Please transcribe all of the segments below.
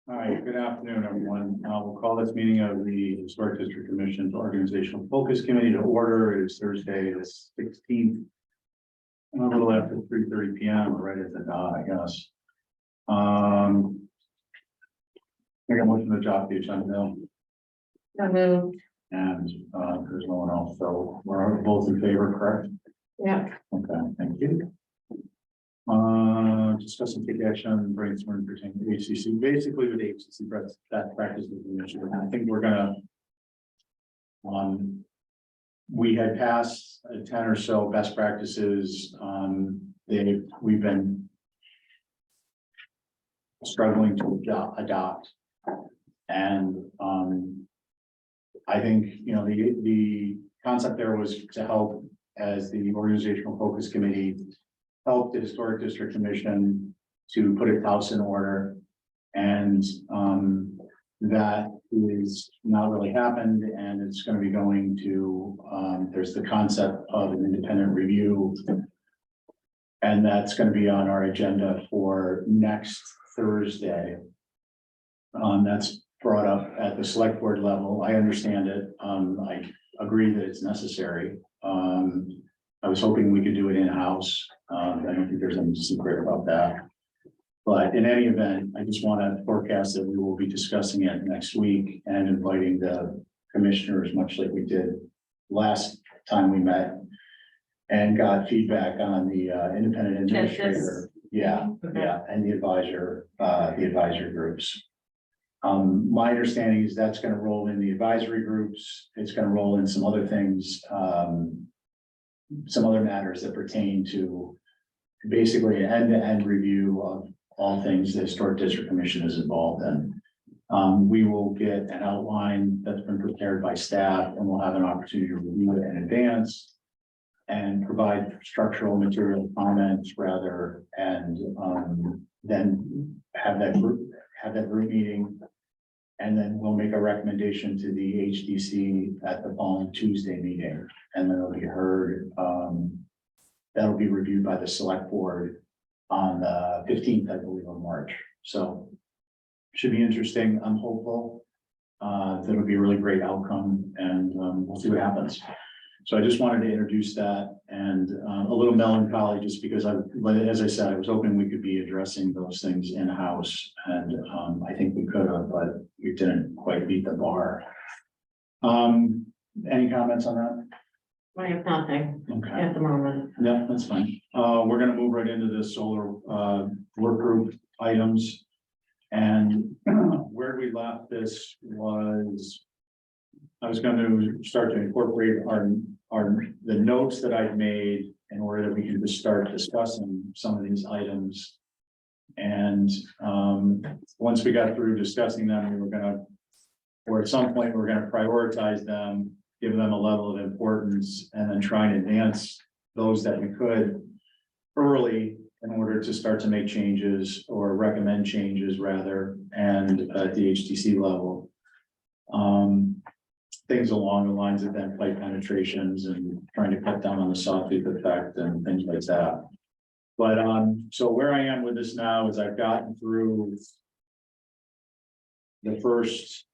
All right, good afternoon, everyone. We'll call this meeting of the Historic District Commission's Organizational Focus Committee to order. It is Thursday, the 16th. A little after 3:30 p.m. right at the dot, I guess. I got motion to adopt the agenda now, So moved. and there's no one else, so we're both in favor, correct? Yeah. Okay, thank you. Discuss and take action on brainstorming pertaining to HDC. Basically, with HDC best practices initiative, I think we're gonna. We had passed 10 or so best practices. We've been struggling to adopt, and I think the concept there was to help as the organizational focus committee. Help the Historic District Commission to put its house in order. And that is not really happened, and it's going to be going to, there's the concept of an independent review. And that's going to be on our agenda for next Thursday. That's brought up at the select board level. I understand it. I agree that it's necessary. I was hoping we could do it in-house. I don't think there's any secret about that. But in any event, I just want to forecast that we will be discussing it next week and inviting the commissioners, much like we did last time we met. And got feedback on the independent administrator. Yeah, yeah, and the advisor groups. My understanding is that's going to roll in the advisory groups. It's going to roll in some other things. Some other matters that pertain to basically an end-to-end review of all things the Historic District Commission is involved in. We will get an outline that's been prepared by staff, and we'll have an opportunity to review it in advance and provide structural material comments rather, and then have that group meeting. And then we'll make a recommendation to the HDC at the following Tuesday meeting, and then it'll be heard. That'll be reviewed by the select board on the 15th, I believe, of March. So should be interesting. I'm hopeful that'll be a really great outcome, and we'll see what happens. So I just wanted to introduce that, and a little melancholy just because as I said, I was hoping we could be addressing those things in-house, and I think we could have, but we didn't quite beat the bar. Any comments on that? I have nothing Okay, at the moment. yeah, that's fine. We're gonna move right into the solar work group items. And where we left this was, I was going to start to incorporate the notes that I've made in order that we can just start discussing some of these items. And once we got through discussing them, we were gonna, or at some point, we're gonna prioritize them, give them a level of importance, and then try and advance those that we could early in order to start to make changes or recommend changes rather, and at the HDC level. Things along the lines of then pipe penetrations and trying to cut down on the sawtooth effect and things like that. But so where I am with this now is I've gotten through the first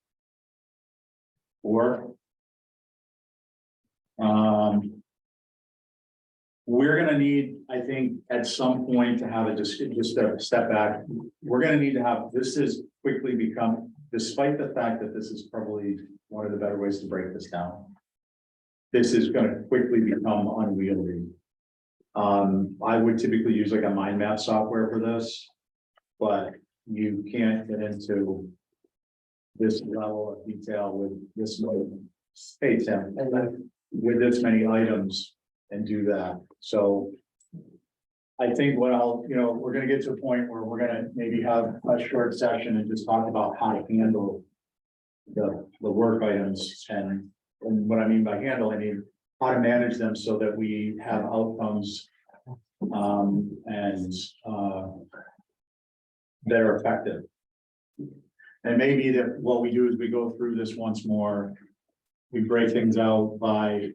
4. We're gonna need, I think, at some point to have just a step back. We're gonna need to have, this has quickly become, despite the fact that this is probably one of the better ways to break this down. This is gonna quickly become unwieldy. I would typically use like a mind map software for this, but you can't get into this level of detail with this many space and with this many items and do that. So I think what we're gonna get to a point where we're gonna maybe have a short session and just talk about how to handle the work items, and what I mean by handle, I mean how to manage them so that we have outcomes and that are effective. And maybe that what we do is we go through this once more. We break things out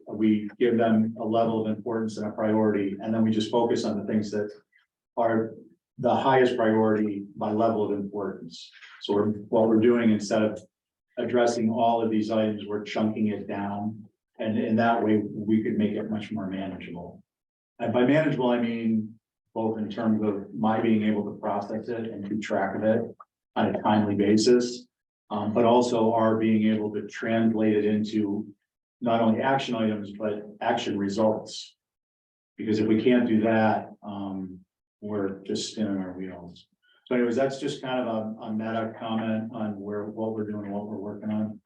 we give them a level of importance and a priority, and then we just focus on the things that are the highest priority by level of importance. So what we're doing, instead of addressing all of these items, we're chunking it down. And in that way, we could make it much more manageable. And by manageable, I mean, both in terms of my being able to process it and keep track of it on a timely basis. But also our being able to translate it into not only action items, but action results. Because if we can't do that, we're just spinning our wheels. So anyways, that's just kind of a meta comment on what we're doing, what we're working on.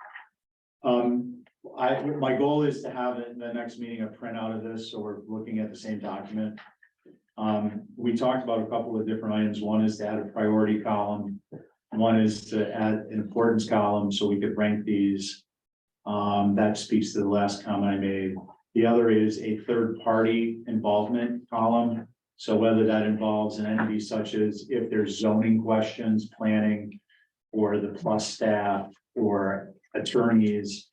My goal is to have it in the next meeting, a printout of this, so we're looking at the same document. We talked about a couple of different items. One is to add a priority column. One is to add an importance column, so we could rank these. That speaks to the last comment I made. The other is a third-party involvement column. So whether that involves an entity such as if there's zoning questions, planning, or the plus staff or attorneys,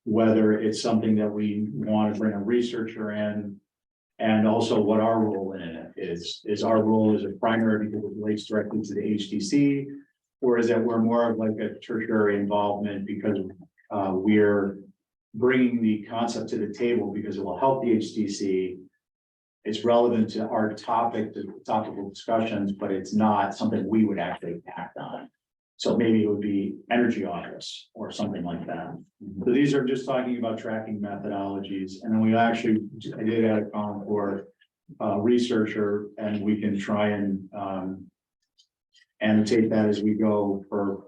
whether it's something that we want to bring a researcher in, and also what our role in it is our role as a primary because it relates directly to the HDC, or is that we're more of like a tertiary involvement because we're bringing the concept to the table because it will help the HDC. It's relevant to our topic, the topical discussions, but it's not something we would actually act on. So maybe it would be energy audits or something like that. So these are just talking about tracking methodologies. And then I did add a column for researcher, and we can try and annotate that as we go for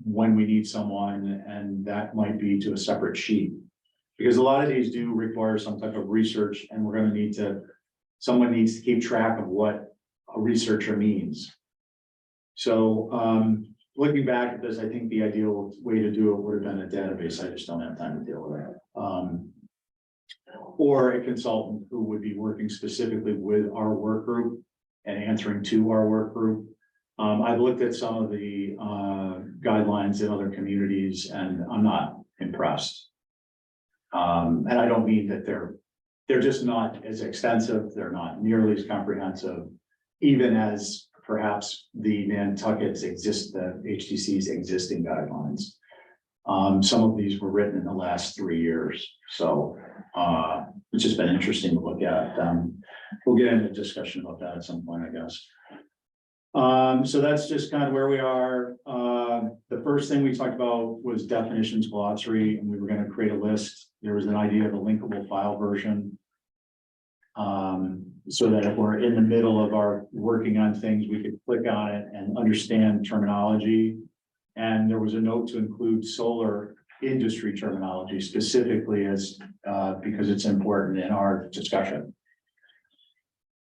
when we need someone, and that might be to a separate sheet. Because a lot of these do require some type of research, and we're going to someone needs to keep track of what a researcher means. So looking back at this, I think the ideal way to do it would have been a database. I just don't have time to deal with that. Or a consultant who would be working specifically with our work group and answering to our work group. I've looked at some of the guidelines in other communities, and I'm not impressed. And I don't mean that they're just not as extensive. They're not nearly as comprehensive, even as perhaps the Nantucket's the HDC's existing guidelines. Some of these were written in the last 3 years. So it's just been interesting to look at. We'll get into a discussion about that at some point, I guess. So that's just kind of where we are. The first thing we talked about was definitions glossary, and we were going to create a list. There was an idea of a linkable file version. So that if we're in the middle of our working on things, we could click on it and understand terminology. And there was a note to include solar industry terminology specifically as because it's important in our discussion.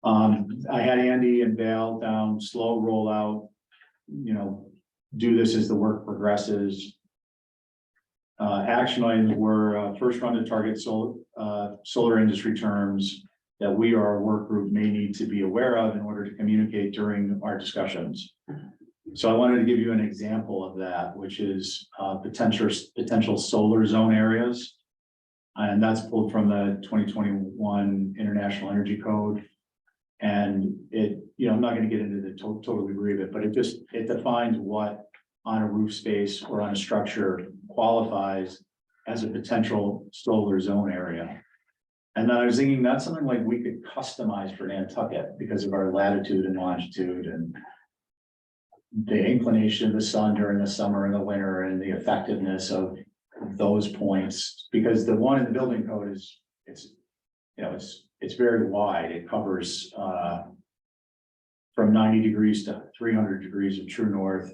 I had Andy and Val down, slow rollout, do this as the work progresses. Action items were first run to target solar industry terms that we or our work group may need to be aware of in order to communicate during our discussions. So I wanted to give you an example of that, which is potential solar zone areas. And that's pulled from the 2021 International Energy Code. And I'm not going to get into the total degree of it, but it defines what on a roof space or on a structure qualifies as a potential solar zone area. And then I was thinking that's something like we could customize for Nantucket because of our latitude and longitude and the inclination of the sun during the summer and the winter and the effectiveness of those points. Because the one in the building code it's very wide. It covers from 90 degrees to 300 degrees of true north.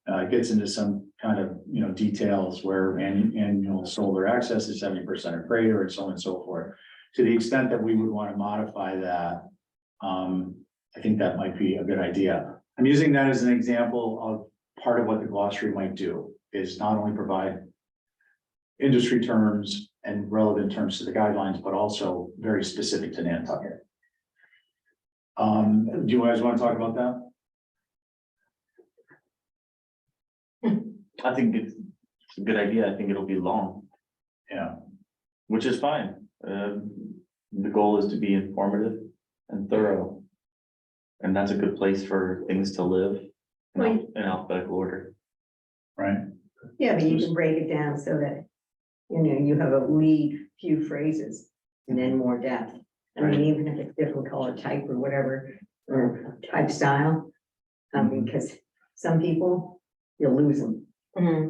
It gets into some kind of details where annual solar access is 70% or greater, and so on and so forth. To the extent that we would want to modify that, I think that might be a good idea. I'm using that as an example of part of what the glossary might do, is not only provide industry terms and relevant terms to the guidelines, but also very specific to Nantucket. Do you guys want to talk about that? I think it's a good idea. I think it'll be long. Yeah. Which is fine. The goal is to be informative and thorough. And that's a good place for things to live in Right. in alphabetical order. right? Yeah, but you can break it down so that, you know, you have a lead few phrases and then more depth. I mean, even if it's different color type or whatever, or type style. Because some people, you'll lose them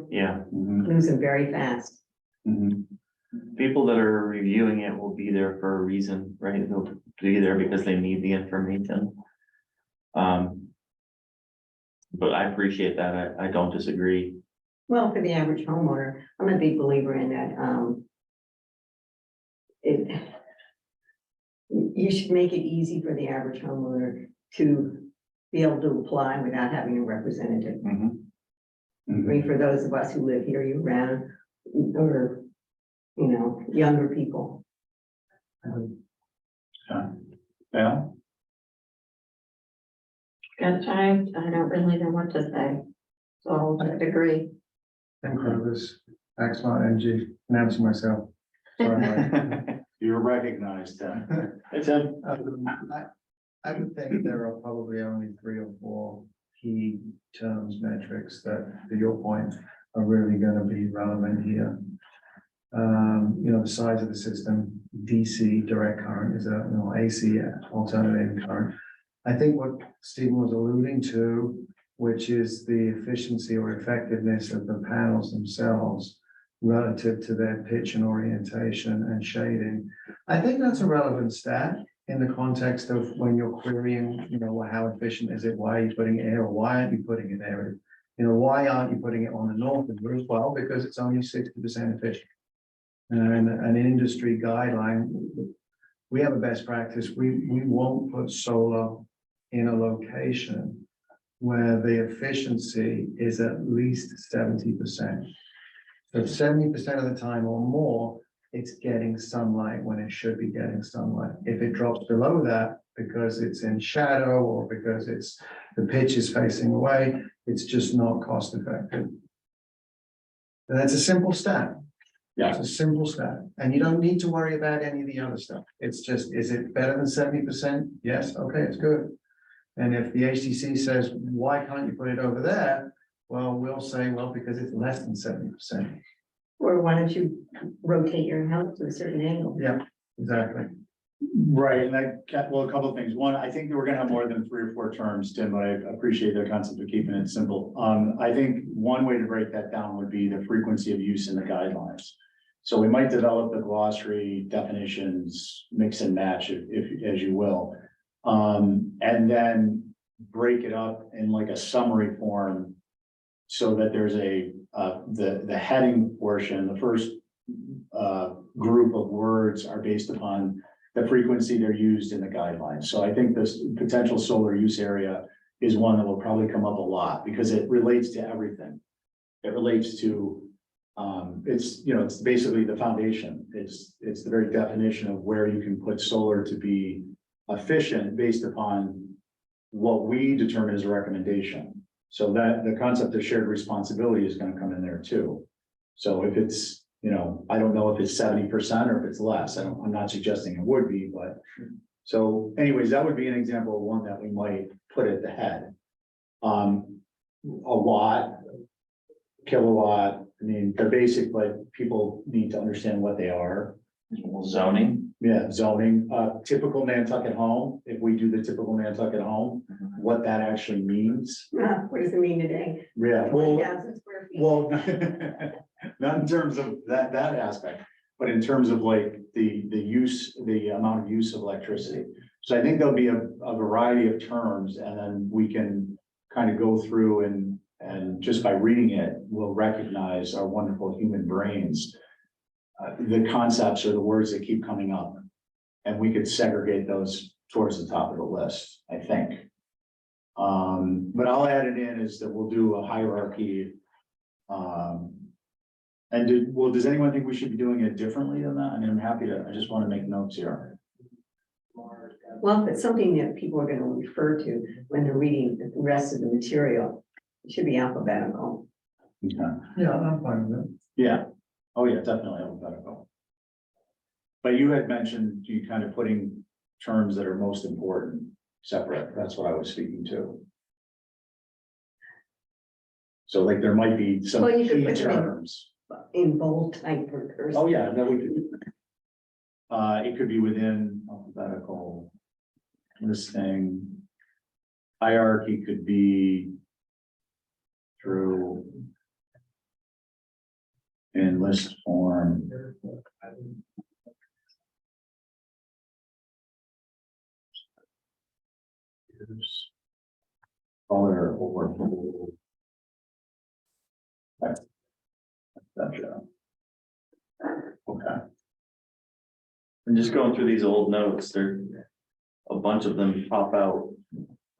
Yeah, very fast. Mhm. people that are reviewing it will be there for a reason, right? They'll be there because they need the information. But I appreciate that. I don't disagree. Well, for the average homeowner, I'm a big believer in that, you should make it easy for the average homeowner to be able to apply without having a representative. Mhm. I mean, for those of us who live here year round, or, you know, younger people. Yeah, And I don't really know what to say. So I agree. Thank you, this excellent energy, announcing myself. Sorry, Mike. you're recognized, It's a, I would think there are probably only 3 or 4 key terms, metrics that, to your point, are really gonna be relevant here. You know, the size of the system, DC, direct current, is a, you know, AC, alternating current. I think what Stephen was alluding to, which is the efficiency or effectiveness of the panels themselves relative to their pitch and orientation and shading. I think that's a relevant stat in the context of when you're querying, you know, how efficient is it? Why are you putting it here? Or why aren't you putting it there? You know, why aren't you putting it on the northern roof? Well, because it's only 60% efficient. And an industry guideline, we have a best practice. We won't put solar in a location where the efficiency is at least 70%. So 70% of the time or more, it's getting sunlight when it should be getting sunlight. If it drops below that, because it's in shadow or because the pitch is facing away, it's just not cost effective. And that's a simple stat. Yeah. It's a simple stat, and you don't need to worry about any of the other stuff. It's just, is it better than 70%? Yes, okay, it's good. And if the HDC says, why can't you put it over there? Well, we'll say, well, because it's less than 70%. Or why don't you rotate your house to a certain angle? Yeah, exactly. right, and well, a couple of things. One, I think that we're gonna have more than 3 or 4 terms, Tim, but I appreciate the concept of keeping it simple. I think one way to break that down would be the frequency of use in the guidelines. So we might develop the glossary definitions, mix and match, if as you will. And then break it up in like a summary form so that there's the heading portion, the first group of words are based upon the frequency they're used in the guidelines. So I think this potential solar use area is one that will probably come up a lot because it relates to everything. It relates to, it's, you know, it's basically the foundation. It's the very definition of where you can put solar to be efficient based upon what we determine as a recommendation. So that the concept of shared responsibility is going to come in there too. So if it's, you know, I don't know if it's 70% or if it's less. I'm not suggesting it would be, but so anyways, that would be an example of one that we might put at the head. A watt, kilowatt, I mean, they're basic, but people need to understand what they are. zoning. Yeah, zoning, typical Nantucket home, if we do the typical Nantucket home, what that actually means. What does it mean today? Yeah, 1,000 square feet. well, not in terms of that aspect, but in terms of like the use, the amount of use of electricity. So I think there'll be a variety of terms, and then we can kind of go through and just by reading it, we'll recognize our wonderful human brains. The concepts or the words that keep coming up, and we could segregate those towards the top of the list, I think. But I'll add it in is that we'll do a hierarchy. Does anyone think we should be doing it differently than that? I mean, I'm happy to, I just want to make notes here. Well, if it's something that people are going to refer to when they're reading the rest of the material, it should be alphabetical. Okay. Yeah, I'm fine with it. Yeah, oh yeah, definitely alphabetical. But you had mentioned you kind of putting terms that are most important. separate, that's what I was speaking to. So like there might be some Well, you could key put them in- terms. In bold type or cursive. Oh, yeah, that we could. It could be within alphabetical listing. Hierarchy could be through in list form. Use color or bold. Gotcha. Okay. And just going through these old notes, there, a bunch of them pop out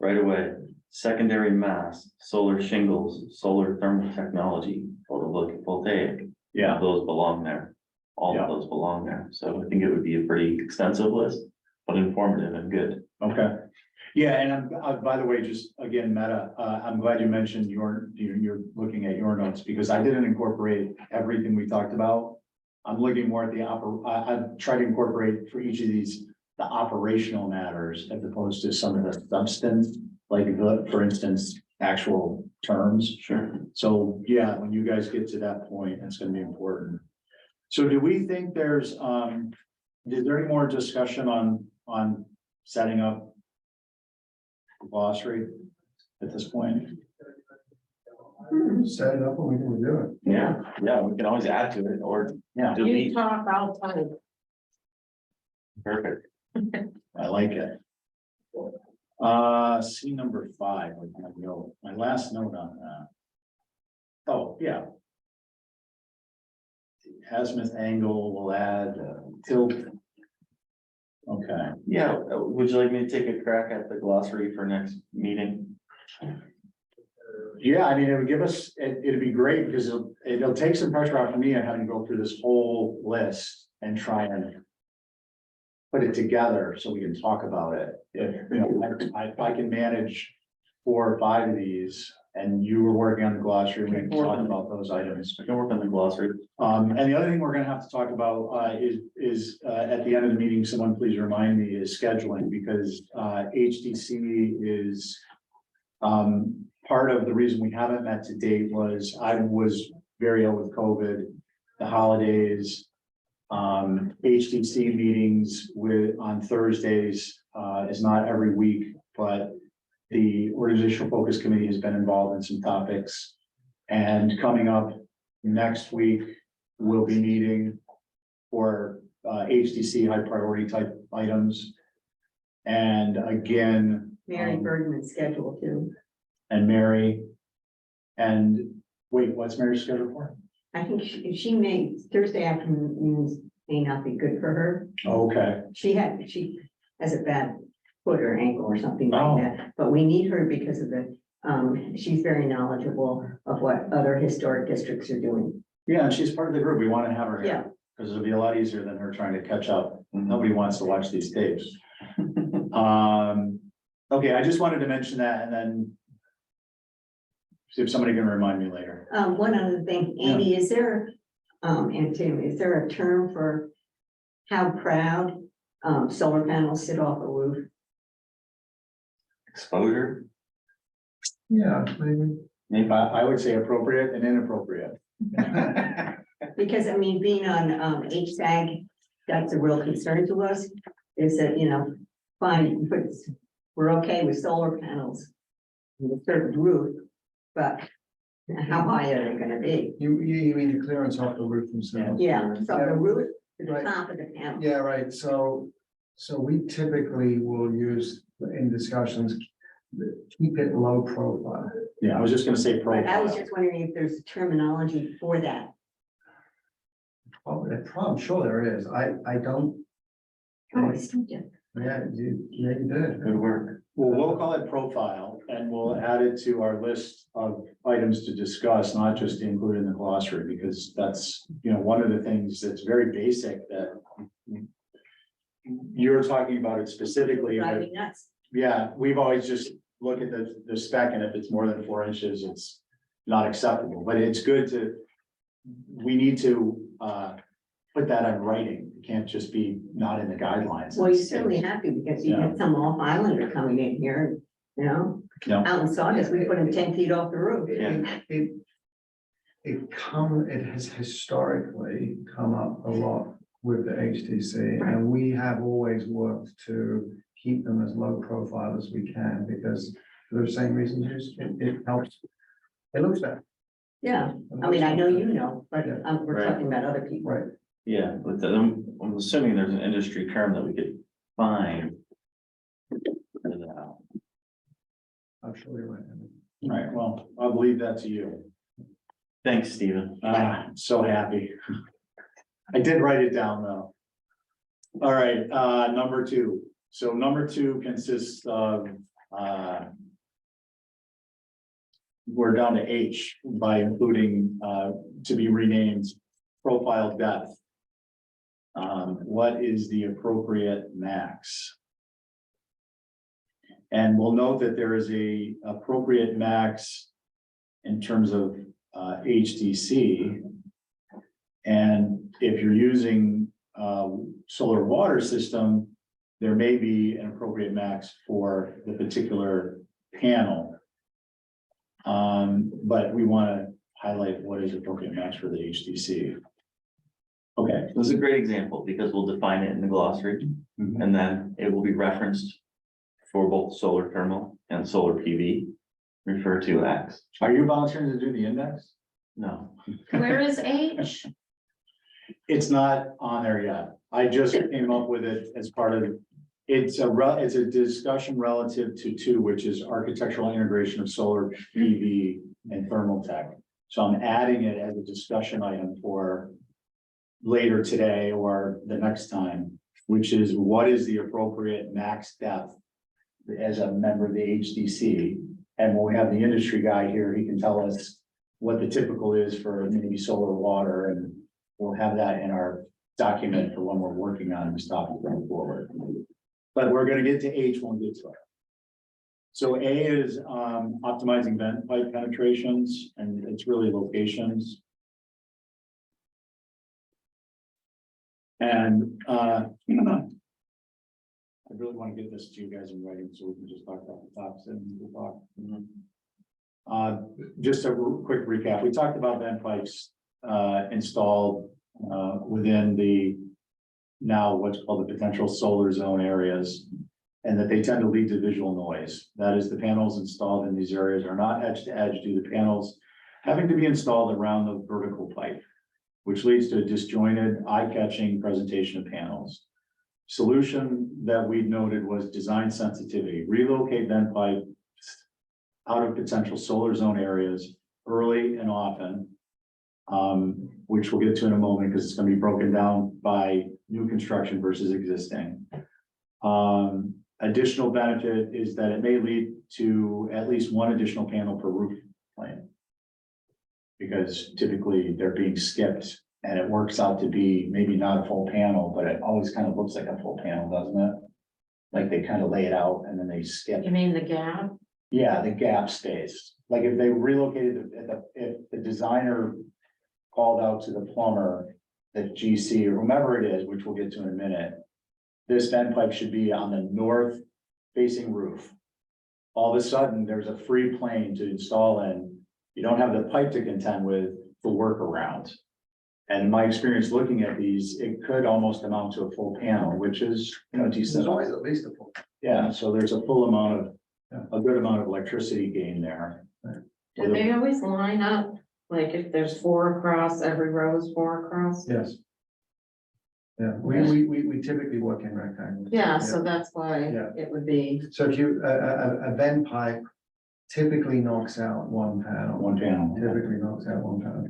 right away. Secondary mass, solar shingles, solar thermal technology, photovoltaic, Yeah, those belong there. All Yeah. of those belong there, so I think it would be a pretty extensive list, but informative and good. okay. Yeah, and by the way, just again, Meta, I'm glad you mentioned you're looking at your notes because I didn't incorporate everything we talked about. I'm looking more at I've tried to incorporate for each of these, the operational matters as opposed to some of the substance, like for instance, actual terms. Sure. So yeah, when you guys get to that point, it's gonna be important. So do we think is there any more discussion on setting up glossary at this point? Set it up and we can do it. Yeah, yeah, we can always add to it or Yeah, You delete. talk, I'll type. Perfect. I like it. C number 5, like my last note on that. Oh, yeah. Azimuth angle will add tilt. Okay, Yeah, would you like me to take a crack at the glossary for next meeting? yeah, I mean, it would give us, it'd be great because it'll take some pressure off of me and having to go through this whole list and try and put it together so we can talk about it. If, you know, if I can manage 4 or 5 of these and you were working on the glossary, we can talk about those items. I can work on the glossary. And the other thing we're gonna have to talk about is at the end of the meeting, someone please remind me, is scheduling, because HDC is part of the reason we haven't met to date was I was very ill with COVID, the holidays. HDC meetings on Thursdays is not every week, but the organizational focus committee has been involved in some topics. And coming up next week, we'll be meeting for HDC high priority type items. And again, Mary Bergman's schedule too. and Mary. And wait, what's Mary's schedule for? I think she may, Thursday afternoons may not be good for her. Okay, She has a bad foot or ankle or something Oh. like that, but we need her because of she's very knowledgeable of what other historic districts are doing. yeah, and she's part of the group. We want to have her Yeah. here. Because it'll be a lot easier than her trying to catch up. Nobody wants to watch these tapes. Okay, I just wanted to mention that and then see if somebody can remind me later. One other thing, Andy, is there, and Tim, is there a term for how proud solar panels sit off a roof? Exposure, Yeah, maybe. maybe. I would say appropriate and inappropriate. Because I mean, being on HSAG, that's a real concern to us, is that, you know, fine, but we're okay with solar panels. With a certain roof, but how high are they gonna be? You mean the clearance off the roof themselves? Yeah, from the roof to the Right. top of the panel. Yeah, right, so we typically will use in discussions, keep it low profile. Yeah, I was just gonna say But I was profile. just wondering if there's terminology for that. Oh, I'm sure there is, I don't, Oh, I still do. yeah, you did. Good work. Well, we'll call it profile and we'll add it to our list of items to discuss, not just to include in the glossary, because that's, you know, one of the things that's very basic that you're talking about it specifically. but Driving nuts. yeah, we've always just looked at the spec and if it's more than 4 inches, it's not acceptable, but it's good to, we need to put that in writing. It can't just be not in the guidelines. Well, you're certainly happy because you Yeah. had some off islander coming in here, you know? Yeah. Out in Sawdust, we put them 10 feet off the roof. Yeah. It has historically come up a lot with the HDC, and we have always worked to keep them as low profile as we can, because for the same reasons, it helps. It looks better. Yeah, I mean, I know you know, but Yeah. we're Right. talking about other people. Right. Yeah, but I'm assuming there's an industry term that we could find. for that. I'm sure you're right. All right, well, I'll leave that to you. Thanks, Stephen. So happy. I did write it down though. All right, number two. So number two consists of, we're down to H by including, to be renamed profile depth. What is the appropriate max? And we'll note that there is a appropriate max in terms of HDC. And if you're using solar water system, there may be an appropriate max for the particular panel. But we want to highlight what is appropriate max for the HDC. Okay. This is a great example because we'll define it in the glossary and then it will be referenced for both solar thermal and solar PV. Refer to X. Are you volunteering to do the index? No, Where is H? It's not on there yet. I just came up with it as part of, it's a discussion relative to two, which is architectural integration of solar PV and thermal tech. So I'm adding it as a discussion item for later today or the next time, which is what is the appropriate max depth as a member of the HDC. And when we have the industry guy here, he can tell us what the typical is for maybe solar water, and we'll have that in our document for when we're working on this topic going forward. But we're gonna get to H when we get to it. So A is optimizing vent pipe penetrations, and it's really locations. And I really want to get this to you guys in writing so we can just talk about the tops and we'll talk. Just a quick recap. We talked about vent pipes installed within the now what's called the potential solar zone areas, and that they tend to lead to visual noise. That is, the panels installed in these areas are not edge to edge due to panels having to be installed around the vertical pipe, which leads to a disjointed, eye-catching presentation of panels. Solution that we noted was design sensitivity, relocate vent pipe out of potential solar zone areas early and often, which we'll get to in a moment because it's going to be broken down by new construction versus existing. Additional benefit is that it may lead to at least one additional panel per roof plane, because typically they're being skipped. And it works out to be maybe not a full panel, but it always kind of looks like a full panel, doesn't it? Like they kind of lay it out and then they skip. You mean the gap? Yeah, the gap stays. Like if they relocated, if the designer called out to the plumber, the GC or whomever it is, which we'll get to in a minute, this vent pipe should be on the north facing roof. All of a sudden, there's a free plane to install in. You don't have the pipe to contend with the workaround. And in my experience looking at these, it could almost amount to a full panel, which is, There's decent. always at least a full. Yeah, so there's a full amount of, a good amount of electricity gain there. Do they always line up? Like if there's 4 across, every row is 4 across? Yes. Yeah, we typically work in rectangles. Yeah, so that's why Yeah. it would be, So if you, a vent pipe typically knocks out one panel. One panel. Typically knocks out one panel.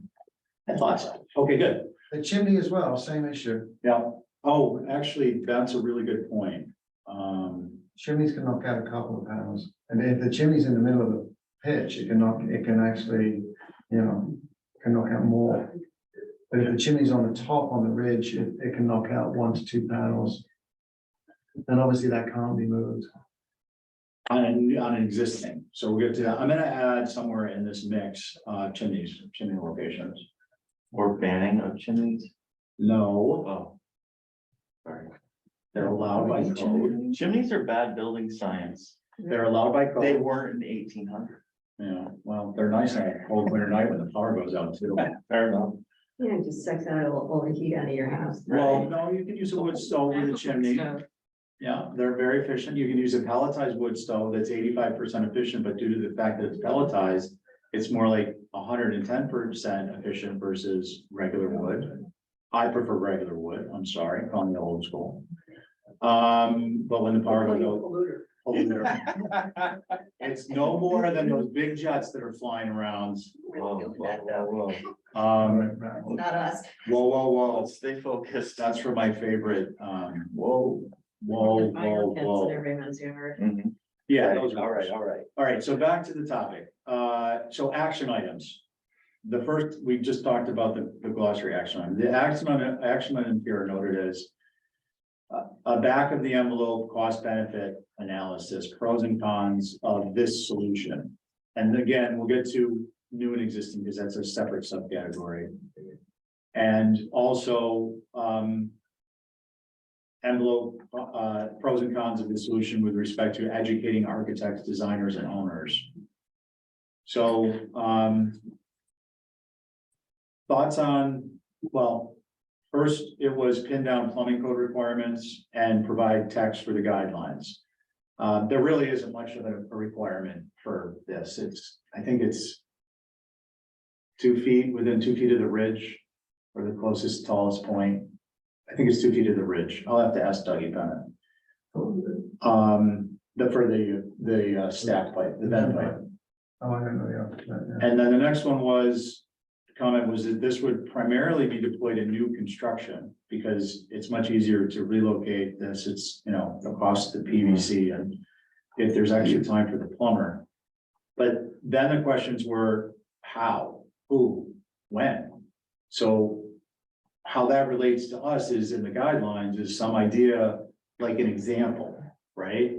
I thought so. Okay, good. The chimney as well, same issue. Yeah. Oh, actually, that's a really good point. Chimneys can knock out a couple of panels, and if the chimney's in the middle of the pitch, it can actually, can knock out more. But if the chimney's on the top, on the ridge, it can knock out 1 to 2 panels. Then obviously that can't be moved. On an existing, so we'll get to that. I'm gonna add somewhere in this mix, chimney locations. or banning of chimneys. No, Oh. Sorry. they're allowed by code. Chimneys are bad building science. They're allowed by They code. weren't in 1800. Yeah, well, they're nice on a cold winter night when the power goes out too. Fair enough. Yeah, it just sucks out all the heat out of your house. Well, no, you can use a wood stove with a chimney. Yeah, they're very efficient. You can use a pelletized wood stove that's 85% efficient, but due to the fact that it's pelletized, it's more like 110% efficient versus regular wood. I prefer regular wood. I'm sorry, calling me old school. But when the power goes out. polluter. It's no more than those big jets that are flying around. Whoa. Not us. Whoa. Let's stay focused. That's for my favorite, Whoa. whoa. Everyone's yard. Mhm. Yeah, those are All right, all right. All right, so back to the topic. So action items. The first, we just talked about the glossary action item. The action item here are noted as a back of the envelope cost benefit analysis, pros and cons of this solution. And again, we'll get to new and existing because that's a separate subcategory. And also, envelope, pros and cons of the solution with respect to educating architects, designers, and owners. So, thoughts on, well, first, it was pin down plumbing code requirements and provide text for the guidelines. There really isn't much of a requirement for this. I think it's 2 feet, within 2 feet of the ridge, or the closest tallest point. I think it's 2 feet of the ridge. I'll have to ask Dougie Bennett. For the stack pipe, the vent pipe. Oh, I don't know, yeah. And then the next one was, the comment was that this would primarily be deployed in new construction because it's much easier to relocate this. It's, the cost of the PVC and if there's extra time for the plumber. But then the questions were how, who, when? So how that relates to us is in the guidelines is some idea, like an example, right?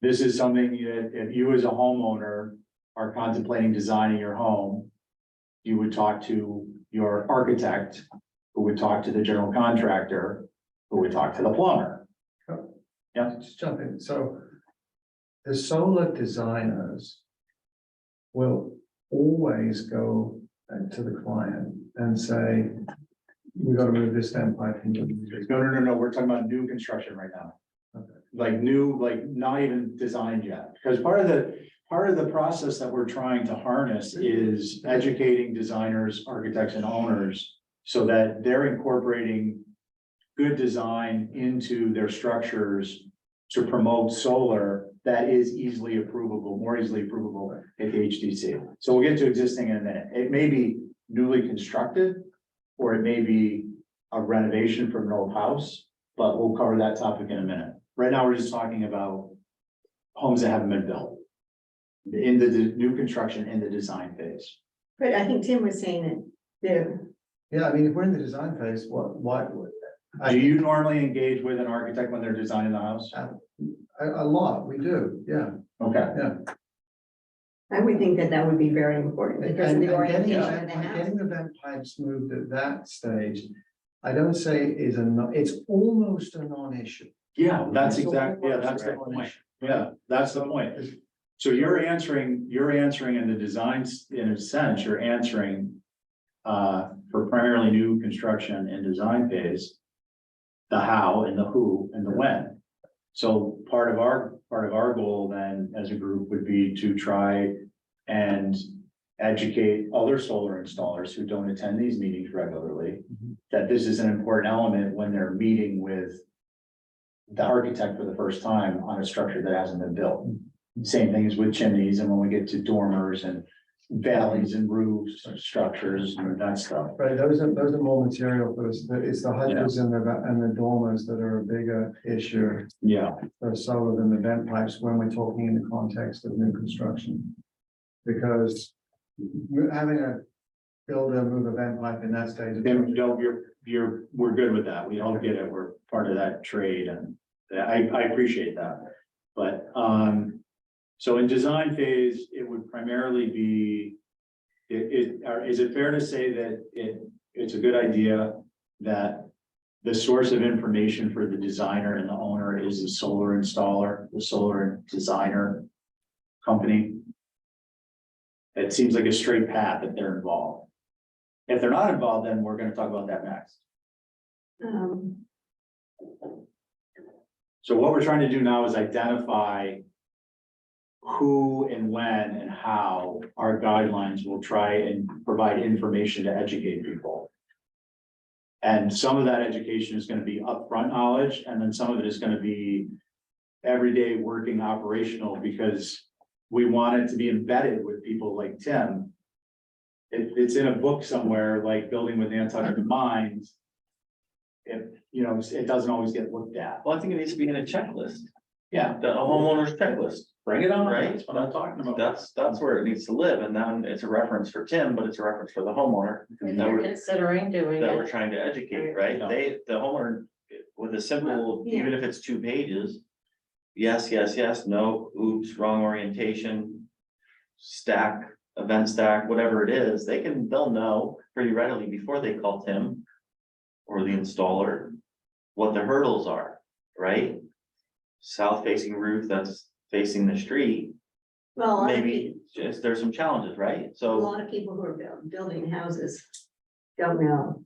This is something that if you as a homeowner are contemplating designing your home, you would talk to your architect, who would talk to the general contractor, who would talk to the plumber. Yeah. Just jump in. So the solar designers will always go to the client and say, we got to move this down pipe. No, we're talking about new construction right now. Okay. Like new, like not even designed yet, because part of the process that we're trying to harness is educating designers, architects, and owners so that they're incorporating good design into their structures to promote solar that is easily approvable, more easily approvable at the HDC. So we'll get to existing in a minute. It may be newly constructed, or it may be a renovation from an old house, but we'll cover that topic in a minute. Right now, we're just talking about homes that haven't been built in the new construction in the design phase. But I think Tim was saying that Yeah, I mean, if we're in the design phase, why? Do you normally engage with an architect when they're designing the house? A lot, we do, yeah. Okay, I would think that would be very important because of the orientation of the house. Getting the vent pipes moved at that stage, I don't say is it's almost a non-issue. yeah, that's It's exactly, yeah, that's the almost a point. non-issue. Yeah, that's the point. So you're answering in the designs, in a sense, you're answering for primarily new construction and design phase, the how and the who and the when. So part of our goal then as a group would be to try and educate other solar installers who don't attend these meetings regularly, that this is an important element when they're meeting with the architect for the first time on a structure that hasn't been built. Same things with chimneys, and when we get to dormers and valleys and roofs, structures and that stuff. Right, those are more material for us. It's the hydrants and the dormers that are a bigger issue Yeah, for solar than the vent pipes when we're talking in the context of new construction. Because having a builder move a vent pipe in that stage. then we're good with that. We all get it. We're part of that trade and I appreciate that. But, so in design phase, it would primarily be, is it fair to say that it's a good idea that the source of information for the designer and the owner is the solar installer, the solar designer company. It seems like a straight path if they're involved. If they're not involved, then we're gonna talk about that next. So what we're trying to do now is identify who and when and how our guidelines will try and provide information to educate people. And some of that education is gonna be upfront knowledge, and then some of it is gonna be everyday working operational, because we want it to be embedded with people like Tim. It's in a book somewhere, like Building with Nantucket Minds. It doesn't always get looked at. Well, I think it needs to be in a checklist, Yeah, the homeowner's checklist. bring it on, Right. that's what I'm talking about. That's where it needs to live, and then it's a reference for Tim, but it's a reference for the homeowner. If That you're we're, considering doing that we're it, trying to educate, right? Yeah. The homeowner, with a simple, Yeah. even if it's 2 pages. Yes, yes, yes, no, oops, wrong orientation. Stack, event stack, whatever it is, they'll know pretty readily before they call Tim. Or the installer, what the hurdles are, right? South facing roof that's facing the street, Well, a lot of maybe just, there's some challenges, right? A So, lot of people who are building houses don't know.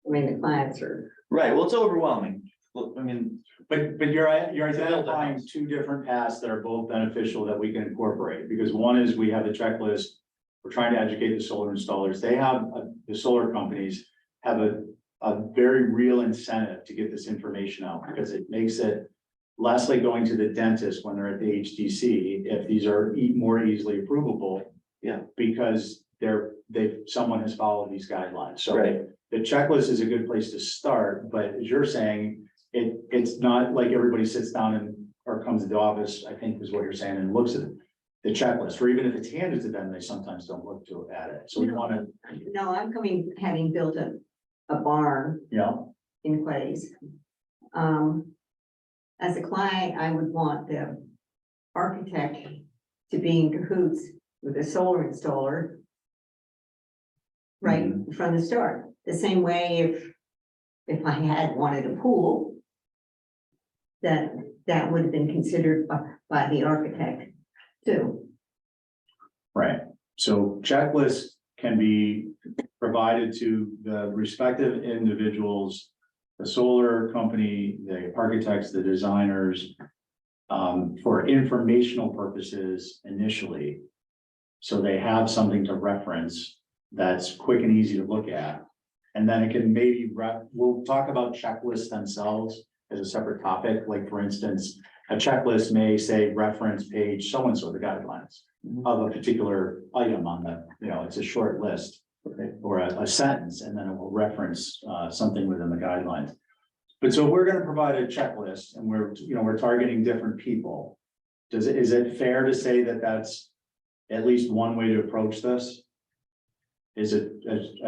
I mean, the clients are, right, well, it's overwhelming. Well, I mean, But you're identifying house. 2 different paths that are both beneficial that we can incorporate, because one is we have the checklist. We're trying to educate the solar installers. They have, the solar companies have a very real incentive to get this information out, because it makes it less like going to the dentist when they're at the HDC, if these are more easily approvable. Yeah. Because someone has followed these guidelines, so. right, The checklist is a good place to start, but as you're saying, it's not like everybody sits down or comes to the office, I think is what you're saying, and looks at the checklist, or even if it's handed to them, they sometimes don't look at it. So we wanna, no, I'm having built a barn in place. As a client, I would want the architect to be in cahoots with the solar installer. Right from the start, the same way if I had wanted a pool. That would have been considered by the architect too. right, so checklists can be provided to the respective individuals. The solar company, the architects, the designers. For informational purposes initially. So they have something to reference that's quick and easy to look at. And then it can maybe, we'll talk about checklists themselves as a separate topic, like for instance, a checklist may say reference page so-and-so, the guidelines of a particular item on the, it's a short list. Or a sentence, and then it will reference something within the guidelines. But so we're gonna provide a checklist, and we're targeting different people. Is it fair to say that that's at least one way to approach this? Is it?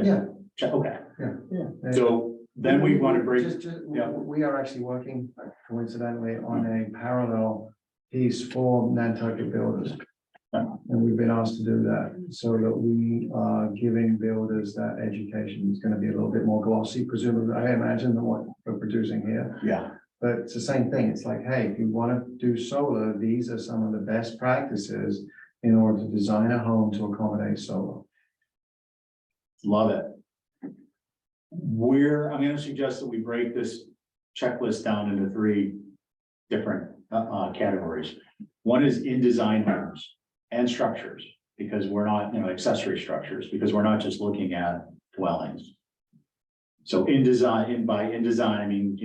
Yeah. Okay, yeah. so then we want to break, yeah. We are actually working coincidentally on a parallel piece for Nantucket builders. And we've been asked to do that so that we are giving builders that education is going to be a little bit more glossy, presumably, I imagine, than what we're producing here. Yeah, But it's the same thing. It's like, hey, if you want to do solar, these are some of the best practices in order to design a home to accommodate solar. love it. I'm gonna suggest that we break this checklist down into 3 different categories. One is in design homes and structures, because we're not, accessory structures, because we're not just looking at dwellings. So in design, I mean,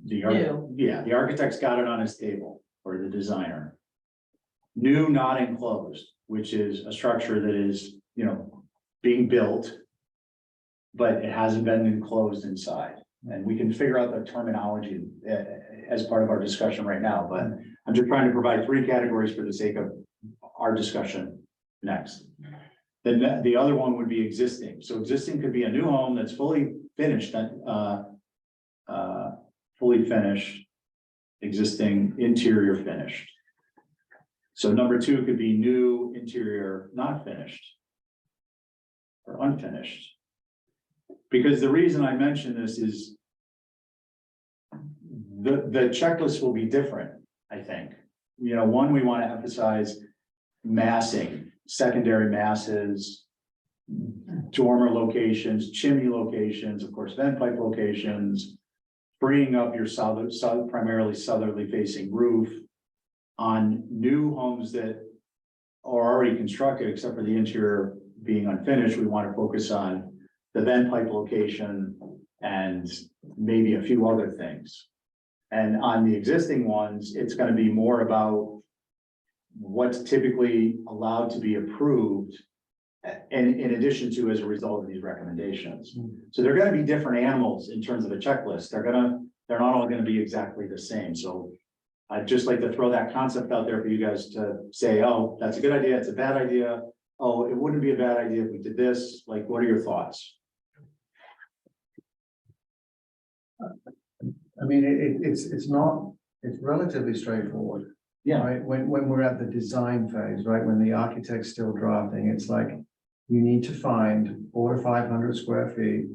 the architect's got it on his table, or the designer. New, not enclosed, which is a structure that is, being built, but it hasn't been enclosed inside. And we can figure out the terminology as part of our discussion right now, but I'm just trying to provide 3 categories for the sake of our discussion next. Then the other one would be existing. So existing could be a new home that's fully finished, existing interior finished. So number 2 could be new interior not finished or unfinished. Because the reason I mention this is the checklist will be different, I think. You know, one, we want to emphasize massing, secondary masses, dormer locations, chimney locations, of course, vent pipe locations, freeing up your primarily southerly facing roof on new homes that are already constructed, except for the interior being unfinished. We want to focus on the vent pipe location and maybe a few other things. And on the existing ones, it's going to be more about what's typically allowed to be approved and in addition to as a result of these recommendations. So they're going to be different animals in terms of a checklist. They're not all going to be exactly the same. So I'd just like to throw that concept out there for you guys to say, oh, that's a good idea. It's a bad idea. Oh, it wouldn't be a bad idea if we did this. Like, what are your thoughts? I mean, it's relatively straightforward. Yeah. Right, when we're at the design phase, right, when the architect's still drafting, it's like, you need to find 400 to 500 square feet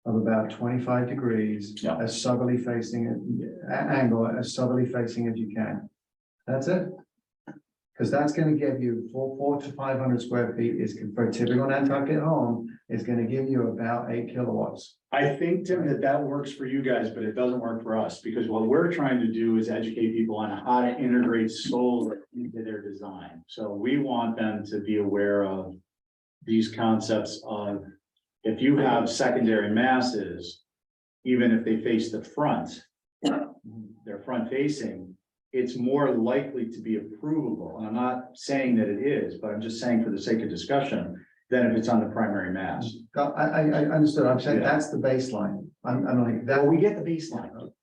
of about 25 degrees, Yeah. as southerly facing, angle, as southerly facing as you can. That's it. Because that's gonna give you 400 to 500 square feet is, for a typical Nantucket home, is gonna give you about 8 kilowatts. I think, Tim, that works for you guys, but it doesn't work for us, because what we're trying to do is educate people on how to integrate solar into their design. So we want them to be aware of these concepts of, if you have secondary masses, even if they face the front, they're front facing, it's more likely to be approvable. And I'm not saying that it is, but I'm just saying for the sake of discussion, than if it's on the primary mass. I understood, I'm saying Yeah. that's the baseline. I'm like, that, Well, we get the baseline.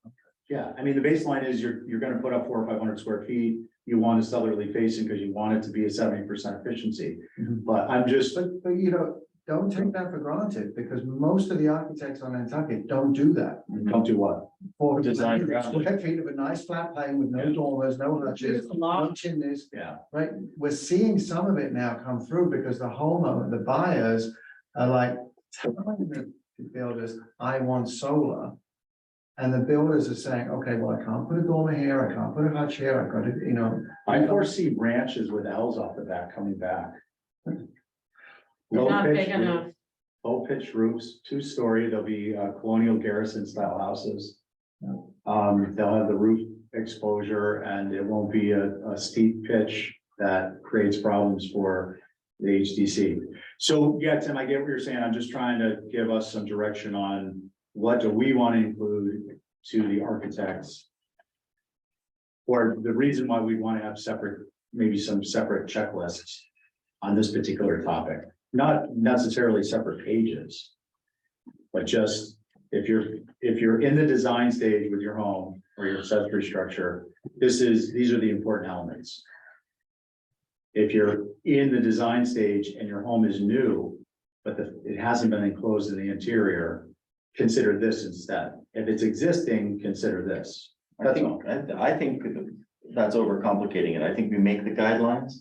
Yeah, I mean, the baseline is you're gonna put up 400 or 500 square feet. You want a southerly facing because you want it to be a 70% efficiency. Mhm. But I'm just, but you know, don't take that for granted, because most of the architects on Nantucket don't do that. don't do what? For Design square feet of a nice flat plane with no Yeah. dormers, no hutches, There's a lot. no chimneys, Yeah, right? We're seeing some of it now come through because the homeowner, the buyers are like telling the builders, I want solar. And the builders are saying, okay, well, I can't put a dormer here, I can't put a hutch here, I've got to, you know. I foresee branches with L's off the back coming back. They're not big Low-pitched enough. roof- Low-pitched roofs, 2-story, they'll be colonial garrison style houses. They'll have the roof exposure and it won't be a steep pitch that creates problems for the HDC. So, yeah, Tim, I get what you're saying. I'm just trying to give us some direction on what do we want to include to the architects? Or the reason why we want to have separate, maybe some separate checklists on this particular topic, not necessarily separate pages. But just if you're in the design stage with your home or your accessory structure, these are the important elements. If you're in the design stage and your home is new, but it hasn't been enclosed in the interior, consider this instead. If it's existing, consider this. I think that's overcomplicating it. I think we make the guidelines.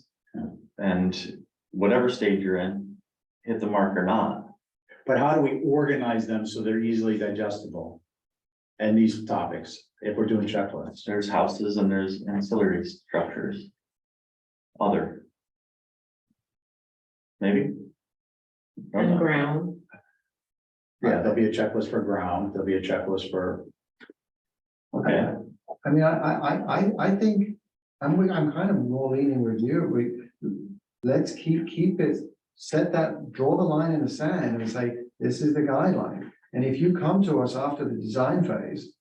And whatever stage you're in, hit the mark or not. But how do we organize them so they're easily digestible? And these topics, if we're doing checklists. There's houses and there's ancillary structures. Other. Maybe? And ground. Yeah, there'll be a checklist for ground, there'll be a checklist for, Okay, I mean, I think, I'm kind of more leaning with you, let's keep it, draw the line in the sand and say, this is the guideline. And if you come to us after the design phase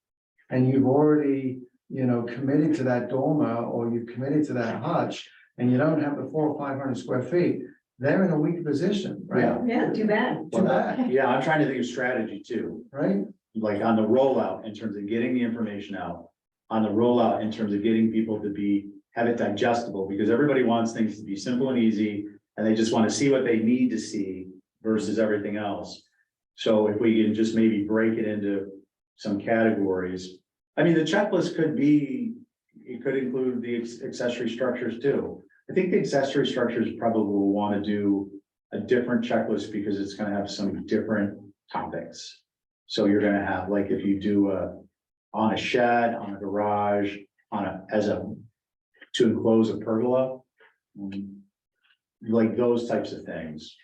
and you've already, you know, committed to that dormer or you've committed to that hutch and you don't have the 400 or 500 square feet, they're in a weak position, right? Yeah, too bad. Too bad, yeah, I'm trying to think of strategy too. right? Like on the rollout in terms of getting the information out, on the rollout in terms of getting people to have it digestible, because everybody wants things to be simple and easy, and they just want to see what they need to see versus everything else. So if we can just maybe break it into some categories, I mean, the checklist it could include the accessory structures too. I think the accessory structures probably will want to do a different checklist because it's going to have some different topics. So you're gonna have, like, if you do on a shed, on a garage, to enclose a pergola. Like those types of things.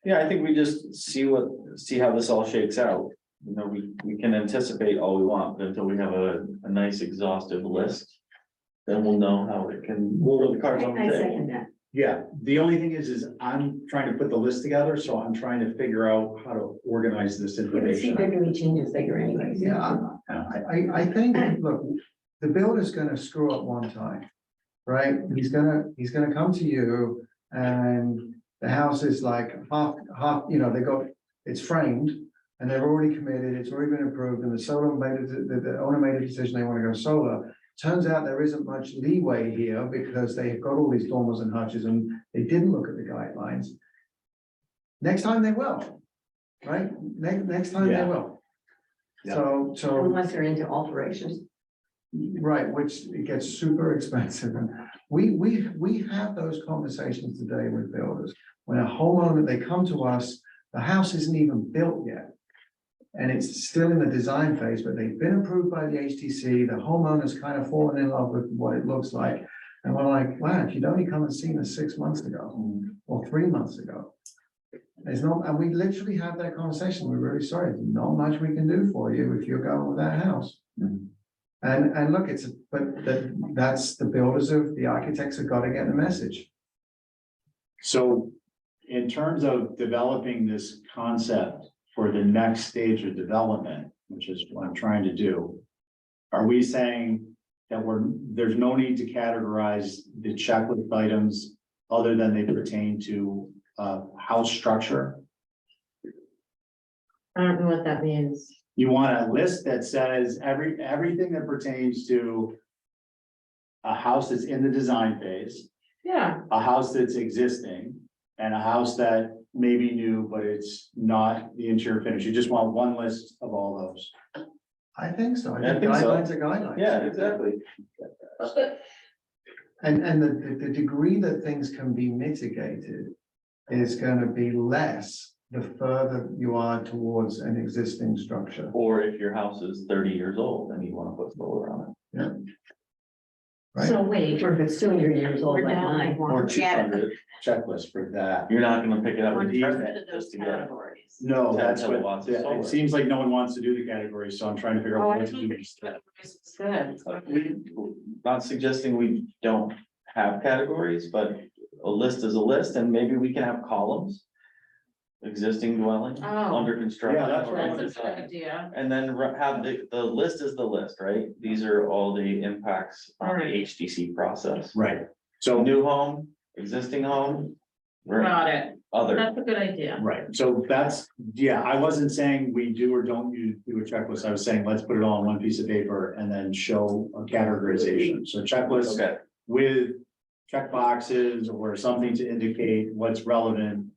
Yeah, I think we just see how this all shakes out. You know, we can anticipate all we want, but until we have a nice exhaustive list. Then we'll know how it can, we'll put the cards on the I table. second that. Yeah, the only thing is I'm trying to put the list together, so I'm trying to figure out how to organize this If information. there can be changes bigger anyways. Yeah, I think, look, the builder's gonna screw up one time, right? He's gonna come to you and the house is like half, you know, it's framed and they're already committed, it's already been approved and the owner made a decision they wanna go solar. Turns out there isn't much leeway here because they've got all these dormers and hutches and they didn't look at the guidelines. Next time they will, right? Next time they Yeah. will. Yeah. So, Unless they're into alterations. right, which it gets super expensive. And we have those conversations today with builders. When a homeowner, they come to us, the house isn't even built yet. And it's still in the design phase, but they've been approved by the HDC. The homeowner's kind of fallen in love with what it looks like. And we're like, wow, if you'd only come and seen us 6 months ago or 3 months ago. There's not, and we literally have that conversation. We're really sorry. There's not much we can do for you if you're going with that house. Mhm. And look, that's the builders the architects have got to get the message. So in terms of developing this concept for the next stage of development, which is what I'm trying to do, are we saying that there's no need to categorize the checklist items other than they pertain to house structure? I don't know what that means. You want a list that says everything that pertains to a house that's in the design phase, Yeah, a house that's existing, and a house that may be new, but it's not the interior finish. You just want one list of all those. I think so. Yeah, I think so. Guidelines are guidelines. Yeah, exactly. And the degree that things can be mitigated is gonna be less the further you are towards an existing structure. Or if your house is 30 years old and you wanna put solar on Right. so wait, Or if it's 200 years old we're like down mine. it, or Yeah. 200, Checklist for that. you're not gonna pick it up we're and none turn of it those just to get. categories. No, 10 that's kilowatts what, of solar. it seems like no one wants to do the categories, so I'm trying to figure Oh, out I what to think do. these categories is good. We, not suggesting we don't have categories, but a list is a list and maybe we can have columns. Existing dwelling, Oh. under construction. Yeah, that's or what I That's under a good design. idea. And then have the list is the list, right? These are all the impacts on the Alright. HDC process. Right, So so, new home, existing home, Got it. other. That's a good idea. right, so that's, yeah, I wasn't saying we do or don't do a checklist. I was saying, let's put it all on one piece of paper and then show a categorization. So checklist Okay, with check boxes or something to indicate what's relevant.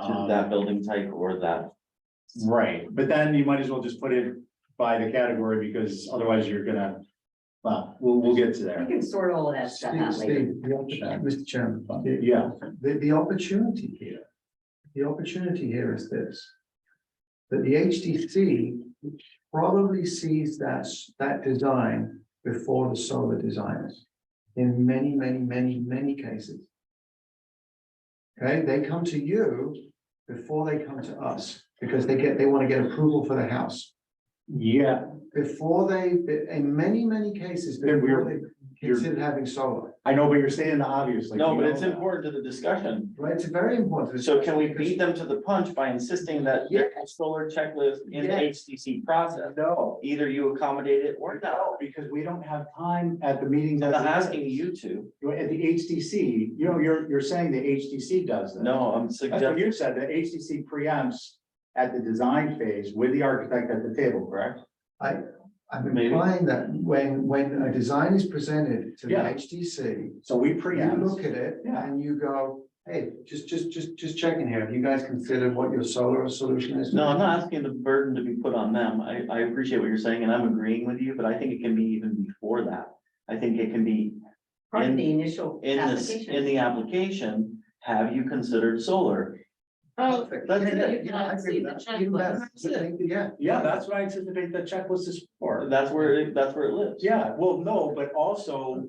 to that building type or that. Right, but then you might as well just put it by the category because otherwise you're gonna, well, we'll get to You there. can sort all of that stuff out later. Mr. Chairman, Yeah, the opportunity here is this. That the HDC probably sees that design before the solar designers. In many cases. Okay, they come to you before they come to us, because they want to get approval for the house. yeah, Before in many cases, Then before we're- they consider having solar. I know, but you're stating the obvious. like, No, you but know it's that. important to the discussion. Right, it's very important. So can we beat them to the punch by insisting that there's a solar checklist in the Yes. HDC process? No, Either you accommodate it or no. because we don't have time at the meetings. I'm as not it is. asking you to. At the HDC, you know, you're saying the HDC does this. No, I'm That's what suggesting, you said, the HDC preempts at the design phase with the architect at the table, correct? I'm Maybe. implying that when a design is presented to the Yeah. HDC, So we you preempt. look at it Yeah. and you go, hey, just checking here. Have you guys considered what your solar solution is? no, I'm not asking the burden to be put on them. I appreciate what you're saying and I'm agreeing with you, but I think it can be even before that. I think it can be Part of in- the initial in this, in application. the application, have you considered solar? Oh, Perfect. That's you it. cannot see the checklist. Yeah, that's what I anticipate the checklist is for. That's where it lives. Yeah, well, no, but also,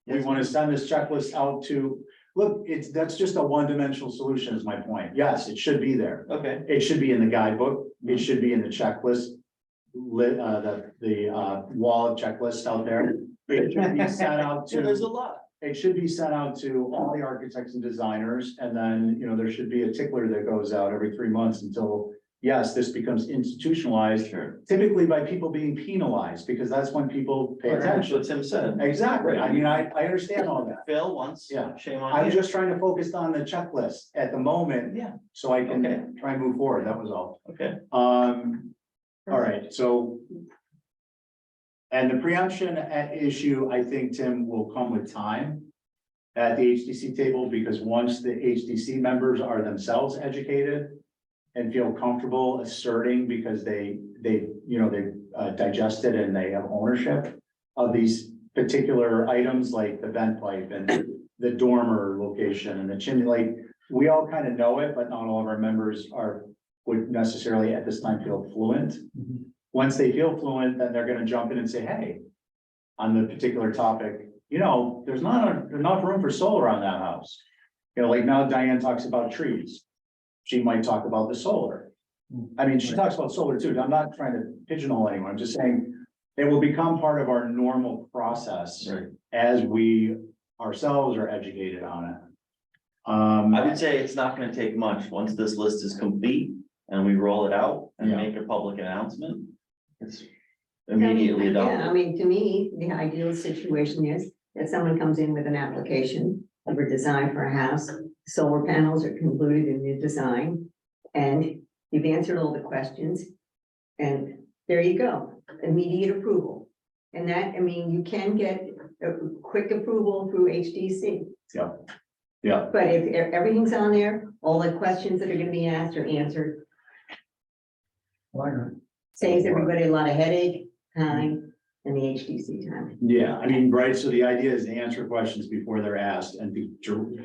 we Yes, wanna send this checklist out to, look, that's just a one-dimensional solution is my point. Yes, it should be there. Okay, It should be in the guidebook, it should be in the checklist. Wall of checklist out there. It should be sent out so there's a to, lot. it should be sent out to all the architects and designers, and then, there should be a tickler that goes out every 3 months until, yes, this becomes institutionalized. Sure. Typically by people being penalized, because that's when people pay That's attention. what Tim said. Exactly, I mean, I understand all that. Fail once. Yeah. Shame on I'm you. just trying to focus on the checklist at the moment, Yeah, so I Okay. can try and move forward, that was all. okay. All right, so. And the preemption issue, I think, Tim, will come with time. At the HDC table, because once the HDC members are themselves educated. And feel comfortable asserting because they digested and they have ownership. Of these particular items like the vent pipe and the dormer location and the chimney, like, we all kind of know it, but not all of our members would necessarily at this time feel fluent. Once they feel fluent, then they're gonna jump in and say, hey, on the particular topic, there's not enough room for solar on that house. Like now Diane talks about trees. She might talk about the solar. I mean, she talks about solar too. I'm not trying to pigeonhole anyone. I'm just saying it will become part of our normal process Right. as we ourselves are educated on it. I would say it's not gonna take much. Once this list is complete and we roll it out and Yeah. make a public announcement, it's I mean, immediately Yeah, I adopted. mean, to me, the ideal situation is that someone comes in with an application of a design for a house. Solar panels are included in the design, and you've answered all the questions. And there you go, immediate approval. And that, I mean, you can get a quick approval through HDC. Yeah, But if everything's on there, all the questions that are gonna be asked are answered, Why not? saves everybody a lot of headache, time, and the HDC time. yeah, I mean, right, so the idea is to answer questions before they're asked and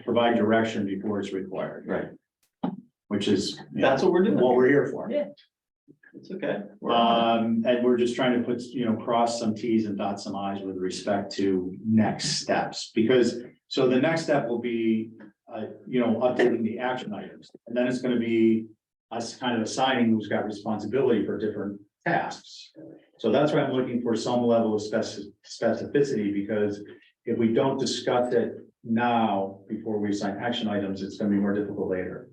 provide direction before it's required, Right. which is. That's what we're doing. What we're here for. Yeah. It's okay. And we're just trying to put, cross some Ts and dot some Is with respect to next steps, because, so the next step will be, updating the action items. And then it's gonna be us kind of assigning who's got responsibility for different tasks. So that's why I'm looking for some level of specificity, because if we don't discuss it now before we assign action items, it's gonna be more difficult later.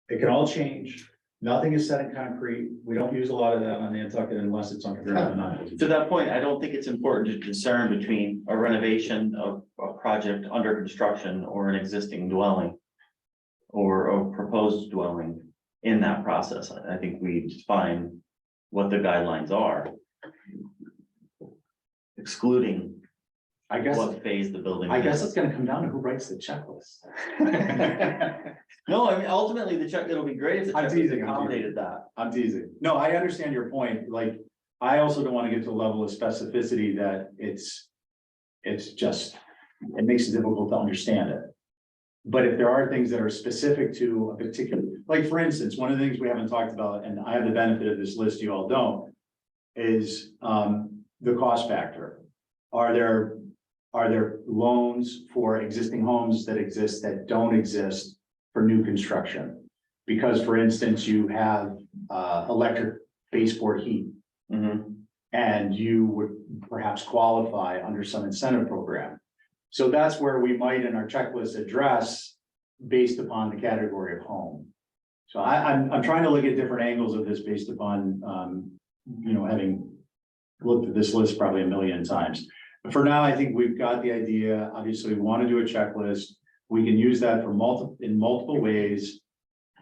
It can all change. Nothing is set in concrete. We don't use a lot of that on Nantucket unless it's on. To that point, I don't think it's important to discern between a renovation of a project under construction or an existing dwelling. Or a proposed dwelling in that process. I think we define what the guidelines are. Excluding I guess, what phase the building. I guess is. it's gonna come down to who writes the checklist. No, I mean, ultimately, it'll be great if the I'm checklist teasing, accommodated that. I'm teasing. No, I understand your point. Like, I also don't want to get to a level of specificity that it's just, it makes it difficult to understand it. But if there are things that are specific to a particular, like for instance, one of the things we haven't talked about, and I have the benefit of this list, you all don't, is the cost factor. Are there loans for existing homes that exist that don't exist for new construction? Because, for instance, you have electric baseboard heat, Mhm. and you would perhaps qualify under some incentive program. So that's where we might in our checklist address based upon the category of home. So I'm trying to look at different angles of this based upon, having looked at this list probably a million times. But for now, I think we've got the idea. Obviously, we want to do a checklist. We can use that for multiple ways,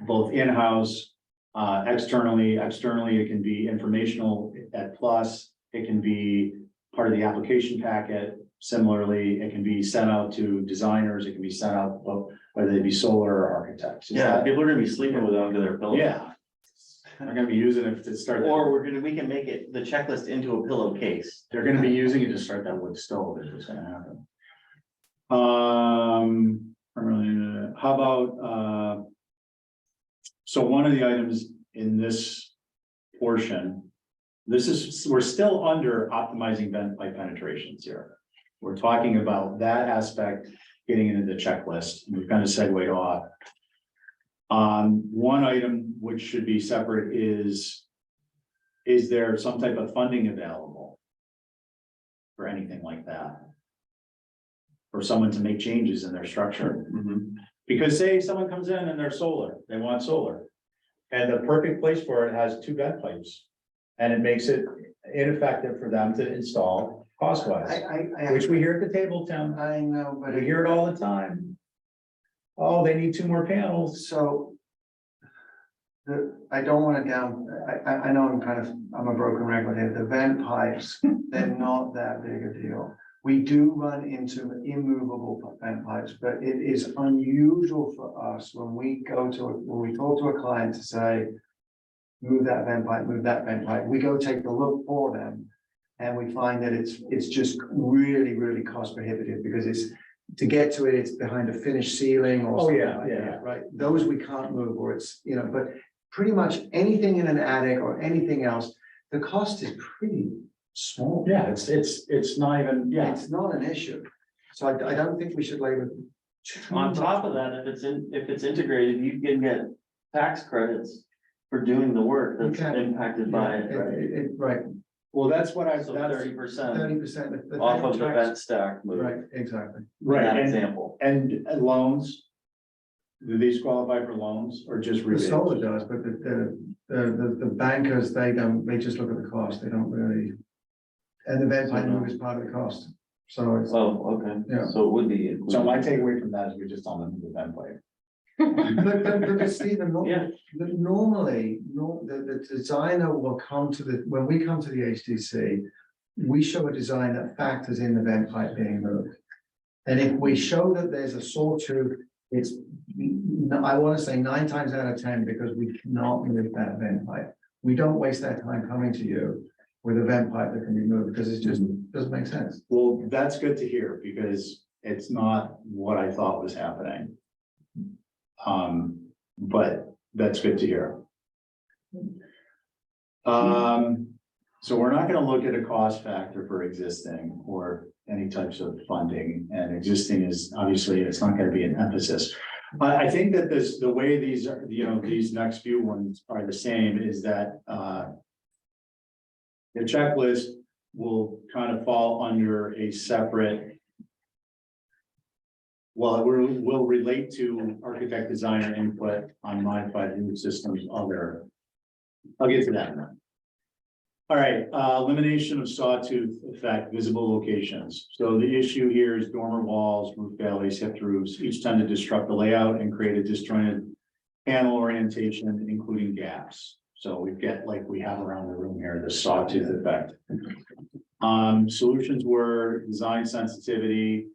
both in-house, externally. Externally, it can be informational at Plus. It can be part of the application packet. Similarly, it can be sent out to designers. It can be sent out, whether they be solar or architects. Is Yeah, that- people are gonna be sleeping with it under their pillow. Yeah. They're gonna be using it to start. Or we can make it, the checklist into a pillowcase. They're gonna be using it to start that wood stove, is what's gonna happen. How about, So one of the items in this portion, we're still under optimizing vent pipe penetrations here. We're talking about that aspect, getting into the checklist, and we've kind of segued off. One item which should be separate is there some type of funding available for anything like that? For someone to make changes in their structure? Because say someone comes in and they're solar, they want solar. And the perfect place for it has two vent pipes. And it makes it ineffective for them to install cost wise, which we hear at the table, Tim. I know, but We hear it all the time. Oh, they need two more panels. so. I don't want to I know I'm a broken record here, the vent pipes, they're not that big a deal. We do run into immovable vent pipes, but it is unusual for us when we talk to a client to say, move that vent pipe, we go take a look for them. And we find that it's just really, really cost prohibitive because to get to it, it's behind a finished ceiling or Oh, something yeah, like yeah, that, right? Those we can't move, or it's, but pretty much anything in an attic or anything else, the cost is pretty small. Yeah, it's not even, yeah. It's not an issue. So I don't think we should labor. On top of that, if it's integrated, you can get tax credits for doing the work that's can. impacted by it, right? Right, Well, that's what I, So that's, 30% 30%. off of the vent stack move, Right, exactly. right, that and, example. and loans. Do these qualify for loans or just The rebates? solar does, but the bankers, they just look at the cost, they don't really. And the vent pipe move is part of the cost, so it's. Oh, okay, Yeah. so it would be. So my takeaway from that is we just don't limit the vent pipe. But Stephen, Yeah. normally, the designer will come when we come to the HDC, we show a design that factors in the vent pipe being moved. And if we show that there's a sawtooth, it's, I want to say 9 times out of 10, because we cannot move that vent pipe. We don't waste that time coming to you with a vent pipe that can be moved, because it just doesn't make sense. Well, that's good to hear because it's not what I thought was happening. But that's good to hear. So we're not gonna look at a cost factor for existing or any types of funding, and existing is obviously, it's not gonna be an emphasis. I think that the way these are, these next few ones are the same is that, the checklist will kind of fall under a separate. Well, it will relate to architect designer input on modified roof systems other. I'll get to that in a minute. All right, elimination of sawtooth effect, visible locations. So the issue here is dormer walls, roof valleys, hip roofs, each tend to disrupt the layout and create a disjointed panel orientation, including gaps. So we get, like we have around the room here, the sawtooth effect. Solutions were design sensitivity.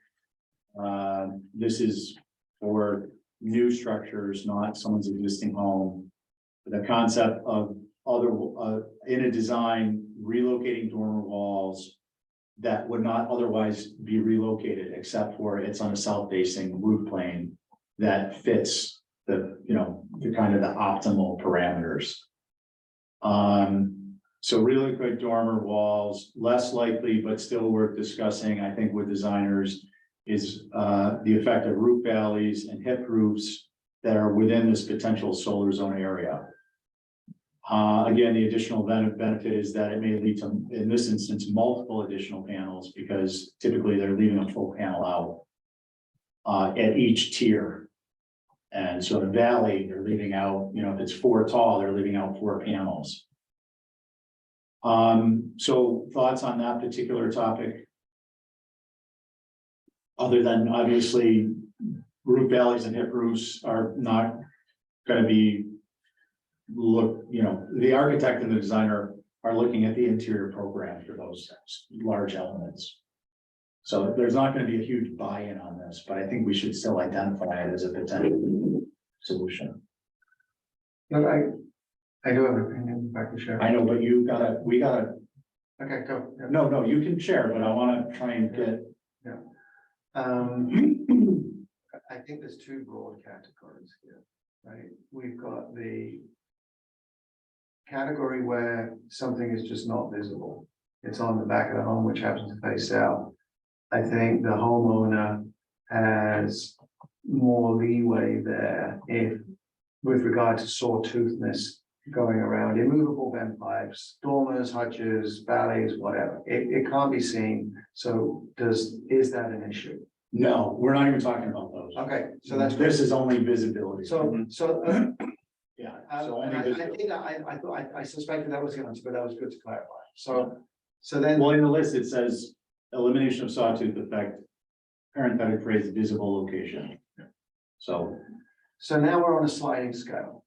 This is for new structures, not someone's existing home. The concept of in a design, relocating dormer walls that would not otherwise be relocated, except for it's on a south-facing roof plane that fits the kind of the optimal parameters. So really quick dormer walls, less likely, but still worth discussing, I think, with designers is the effect of roof valleys and hip roofs that are within this potential solar zone area. Again, the additional benefit is that it may lead to, in this instance, multiple additional panels because typically they're leaving a full panel out at each tier. And so the valley, they're leaving out, if it's 4 tall, they're leaving out 4 panels. So thoughts on that particular topic? Other than obviously roof valleys and hip roofs are not going to be the architect and the designer are looking at the interior program for those large elements. So there's not going to be a huge buy-in on this, but I think we should still identify it as a potential solution. Look, I do have an opinion, if I can share. I know, but we gotta, Okay, go. Yeah. no, you can share, but I want to try and get. I think there's 2 broad categories here. right? We've got the category where something is just not visible. It's on the back of the home, which happens to face south. I think the homeowner has more leeway there if, with regard to sawtoothness going around, immovable vent pipes, dormers, hutches, valleys, whatever. It can't be seen. So is that an issue? No, we're not even talking about those. Okay, so that's This good. is only visibility. So, Yeah. I So only I visibility. think I thought, I suspected that was the answer, but that was good to clarify. So then, Well, in the list, it says elimination of sawtooth effect, parenthetic phrase, visible location. So, so now we're on a sliding scale,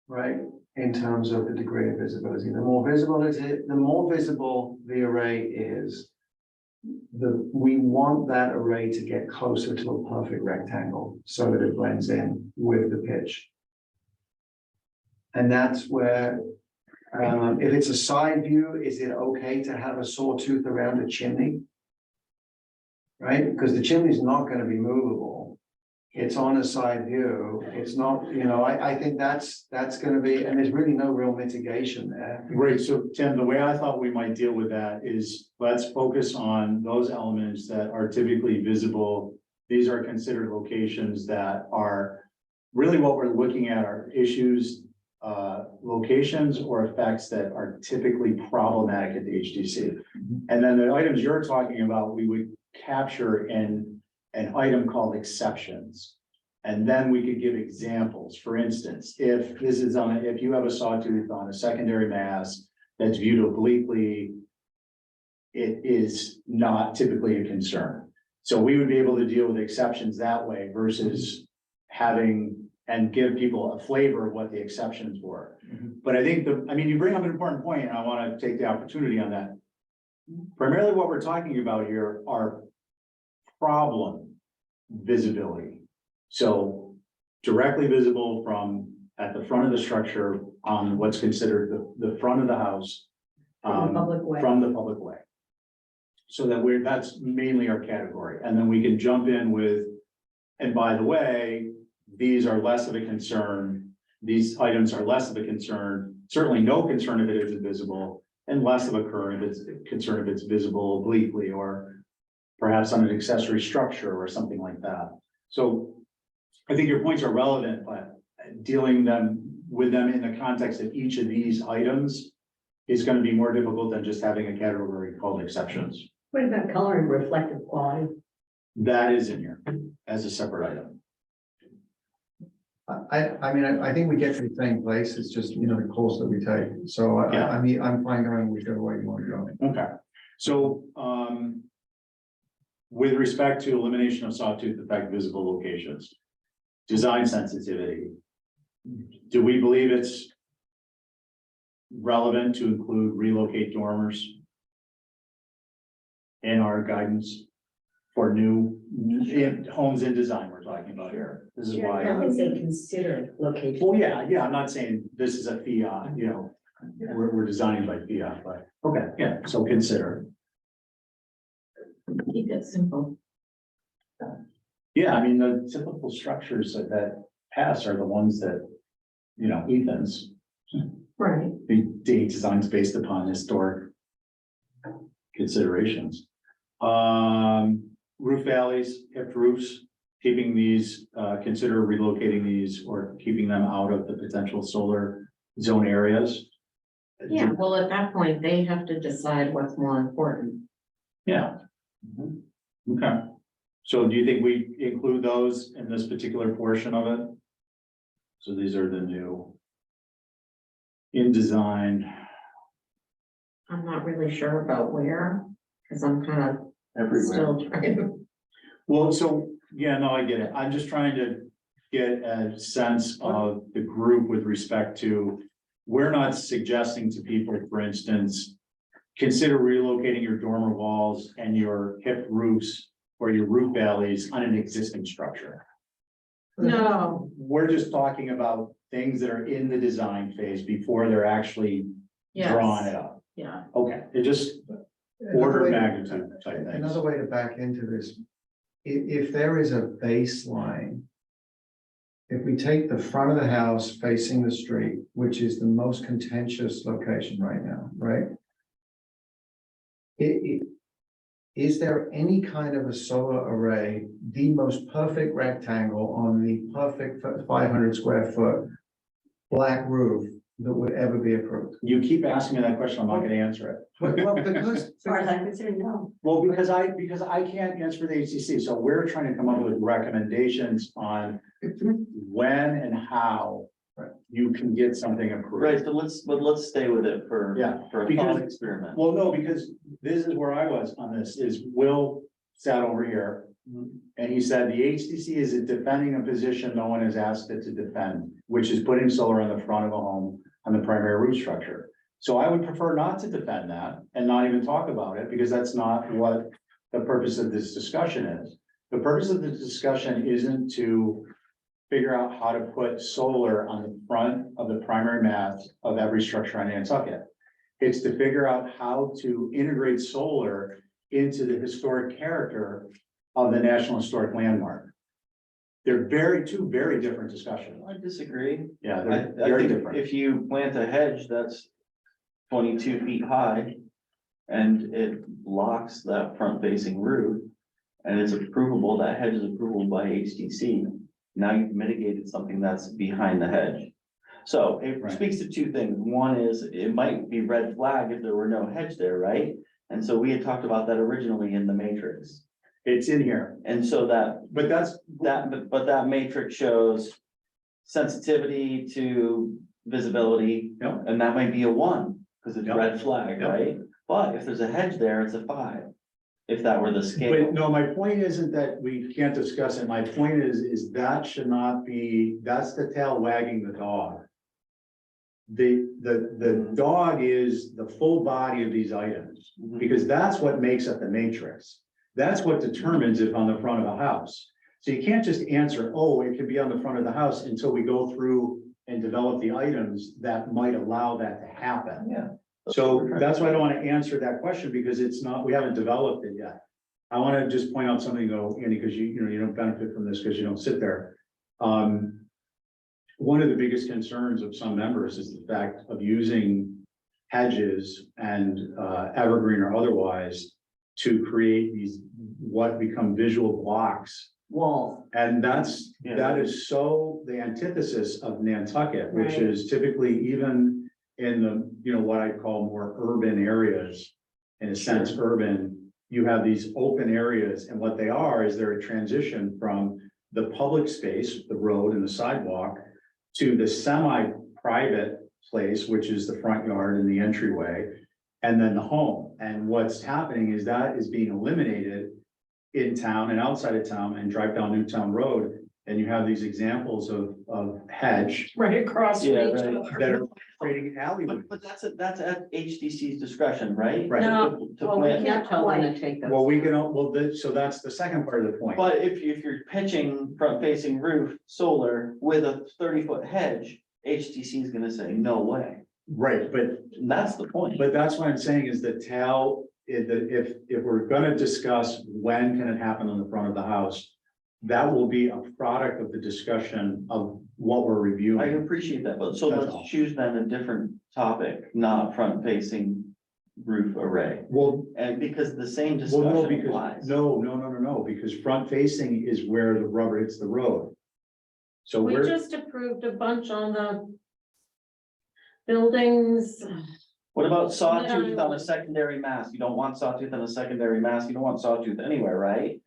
right? In terms of the degree of visibility, the more visible is it, the more visible the array is, we want that array to get closer to a perfect rectangle so that it blends in with the pitch. And that's where, if it's a side view, is it okay to have a sawtooth around a chimney? Right, because the chimney is not gonna be movable. It's on a side view, it's not, I think that's gonna be, and there's really no real mitigation there. great. So Tim, the way I thought we might deal with that is let's focus on those elements that are typically visible. These are considered locations that are really what we're looking at are issues, locations or effects that are typically problematic at the HDC. And then the items you're talking about, we would capture in an item called exceptions. And then we could give examples. For instance, if this is if you have a sawtooth on a secondary mass that's viewed obliquely, it is not typically a concern. So we would be able to deal with exceptions that way versus having and give people a flavor of what the exceptions were. But I think you bring up an important point, and I want to take the opportunity on that. Primarily what we're talking about here are problem visibility. So directly visible from at the front of the structure on what's considered the front of the house. From the public way. From the public way. So that's mainly our category. And then we can jump in with, and by the way, these are less of a concern. These items are less of a concern, certainly no concern if it isn't visible, and less of a concern if it's visible obliquely or perhaps on an accessory structure or something like that. So I think your points are relevant, but dealing with them in the context of each of these items is going to be more difficult than just having a category called exceptions. What about color and reflective quality? That is in here as a separate item. I think we get to the same place, it's just, the course that we take, so Yeah. I'm fine going whichever way you want to go. Okay, so, with respect to elimination of sawtooth effect visible locations, design sensitivity, do we believe it's relevant to include relocate dormers in our guidance for new homes in design we're talking about here? This is why. I would say consider location. Well, yeah, I'm not saying this is a fiat, we're designing by fiat, but, okay, yeah, so consider. Keep it simple. Yeah, I mean, the typical structures that pass are the ones that, Ethan's, Right. the designs based upon historic considerations. Roof valleys, hipped roofs, keeping these, consider relocating these or keeping them out of the potential solar zone areas. Yeah, well, at that point, they have to decide what's more important. Yeah. Okay, so do you think we include those in this particular portion of it? So these are the new in design. I'm not really sure about where, because I'm kind of Everywhere. still trying to. Well, so, yeah, no, I get it. I'm just trying to get a sense of the group with respect to, we're not suggesting to people, for instance, consider relocating your dormer walls and your hip roofs or your roof valleys on an existing structure. No, We're just talking about things that are in the design phase before they're actually drawing it yes, up. yeah, Okay, it just order of magnitude type things. Another way to back into this, if there is a baseline, if we take the front of the house facing the street, which is the most contentious location right now, right? Is there any kind of a solar array, the most perfect rectangle on the perfect 500 square foot black roof that would ever be approved? You keep asking me that question, I'm not gonna answer it. Well, because, As far as I'm concerned, no. Well, because I can't answer the HDC, so we're trying to come up with recommendations on when and how you can get something approved. Right, but let's stay with it for, Yeah, for a because- thought experiment. Well, no, because this is where I was on this, is Will sat over here. And he said the HDC is defending a position no one has asked it to defend, which is putting solar on the front of a home on the primary roof structure. So I would prefer not to defend that and not even talk about it, because that's not what the purpose of this discussion is. The purpose of this discussion isn't to figure out how to put solar on the front of the primary mast of every structure on Nantucket. It's to figure out how to integrate solar into the historic character of the National Historic Landmark. They're two very different discussions. I disagree. Yeah, I, they're I very think different. if you plant a hedge that's 22 feet high and it blocks that front facing roof and it's approvable, that hedge is approvable by HDC, now you've mitigated something that's behind the hedge. So it Right. speaks to two things. One is it might be red flag if there were no hedge there, right? And so we had talked about that originally in the matrix. It's in here, And so but that's, but that matrix shows sensitivity to visibility. Yep. And that might be a 1, because it's Yep. red flag, Yep. right? But if there's a hedge there, it's a 5. If that were the but scale. no, my point isn't that we can't discuss it. My point is that should not be, that's the tail wagging the dog. The dog is the full body of these items, Mhm. because that's what makes up the matrix. That's what determines if on the front of a house. So you can't just answer, oh, it could be on the front of the house until we go through and develop the items that might allow that to happen. Yeah. So that's why I don't want to answer that question, because it's not, we haven't developed it yet. I want to just point out something though, Andy, because you know, you don't benefit from this because you don't sit there. One of the biggest concerns of some members is the fact of using hedges and evergreen or otherwise to create these, what become visual blocks. Walls. And Yeah. that is so the antithesis of Nantucket, which Right. is typically even in the, you know, what I call more urban areas. In a sense, urban, you have these open areas, and what they are is they're a transition from the public space, the road and the sidewalk, to the semi-private place, which is the front yard and the entryway, and then the home. And what's happening is that is being eliminated in town and outside of town, and drive down Newtown Road, and you have these examples of hedge Right across from Yeah, each right. other. that are creating alleyways. But that's at HDC's discretion, right? Right. No, To well, we plant- can't tell them to take those. Well, we can, so that's the second part of the point. But if you're pitching front facing roof solar with a 30-foot hedge, HTC is gonna say, no way. Right, but And that's the point. But that's what I'm saying is the tell, if we're gonna discuss when can it happen on the front of the house, that will be a product of the discussion of what we're I reviewing. appreciate that, but so That's let's all. choose then a different topic, not front facing roof array. Well, And because the same well, no, discussion because, applies. no, because front facing is where the rubber hits the road. So We we're, just approved a bunch on the buildings. What about sawtooth No. on a secondary mast? You don't want sawtooth on a secondary mast, you don't want sawtooth anywhere, right?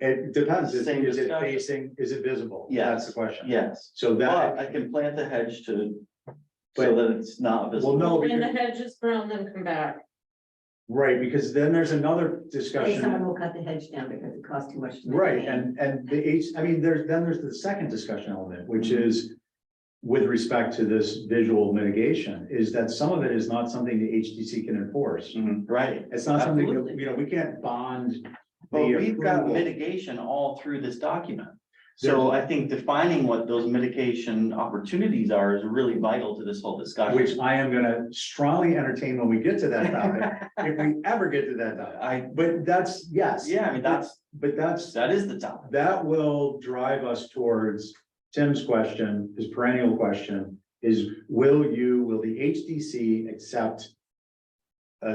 it depends, is Same it discussion. facing, is it visible? Yes. That's the question. Yes, So but I that, can plant the hedge to, But- so that it's not visible. no, When the because- hedge is grown, then come back. right, because then there's another And discussion. someone will cut the hedge down because it costs too much. to Right, maintain. and I mean, there's the second discussion element, which is with respect to this visual mitigation, is that some of it is not something the HDC can enforce. Right, It's not something that, Absolutely. you know, we can't bond. but the we've got approval. mitigation all through this document. So I think defining what those mitigation opportunities are is really vital to this whole discussion. Which I am gonna strongly entertain when we get to that topic, if we ever get to that topic. But that's, yes. Yeah, I mean, But that that is the topic. that will drive us towards Tim's question, his perennial question is, will the HDC accept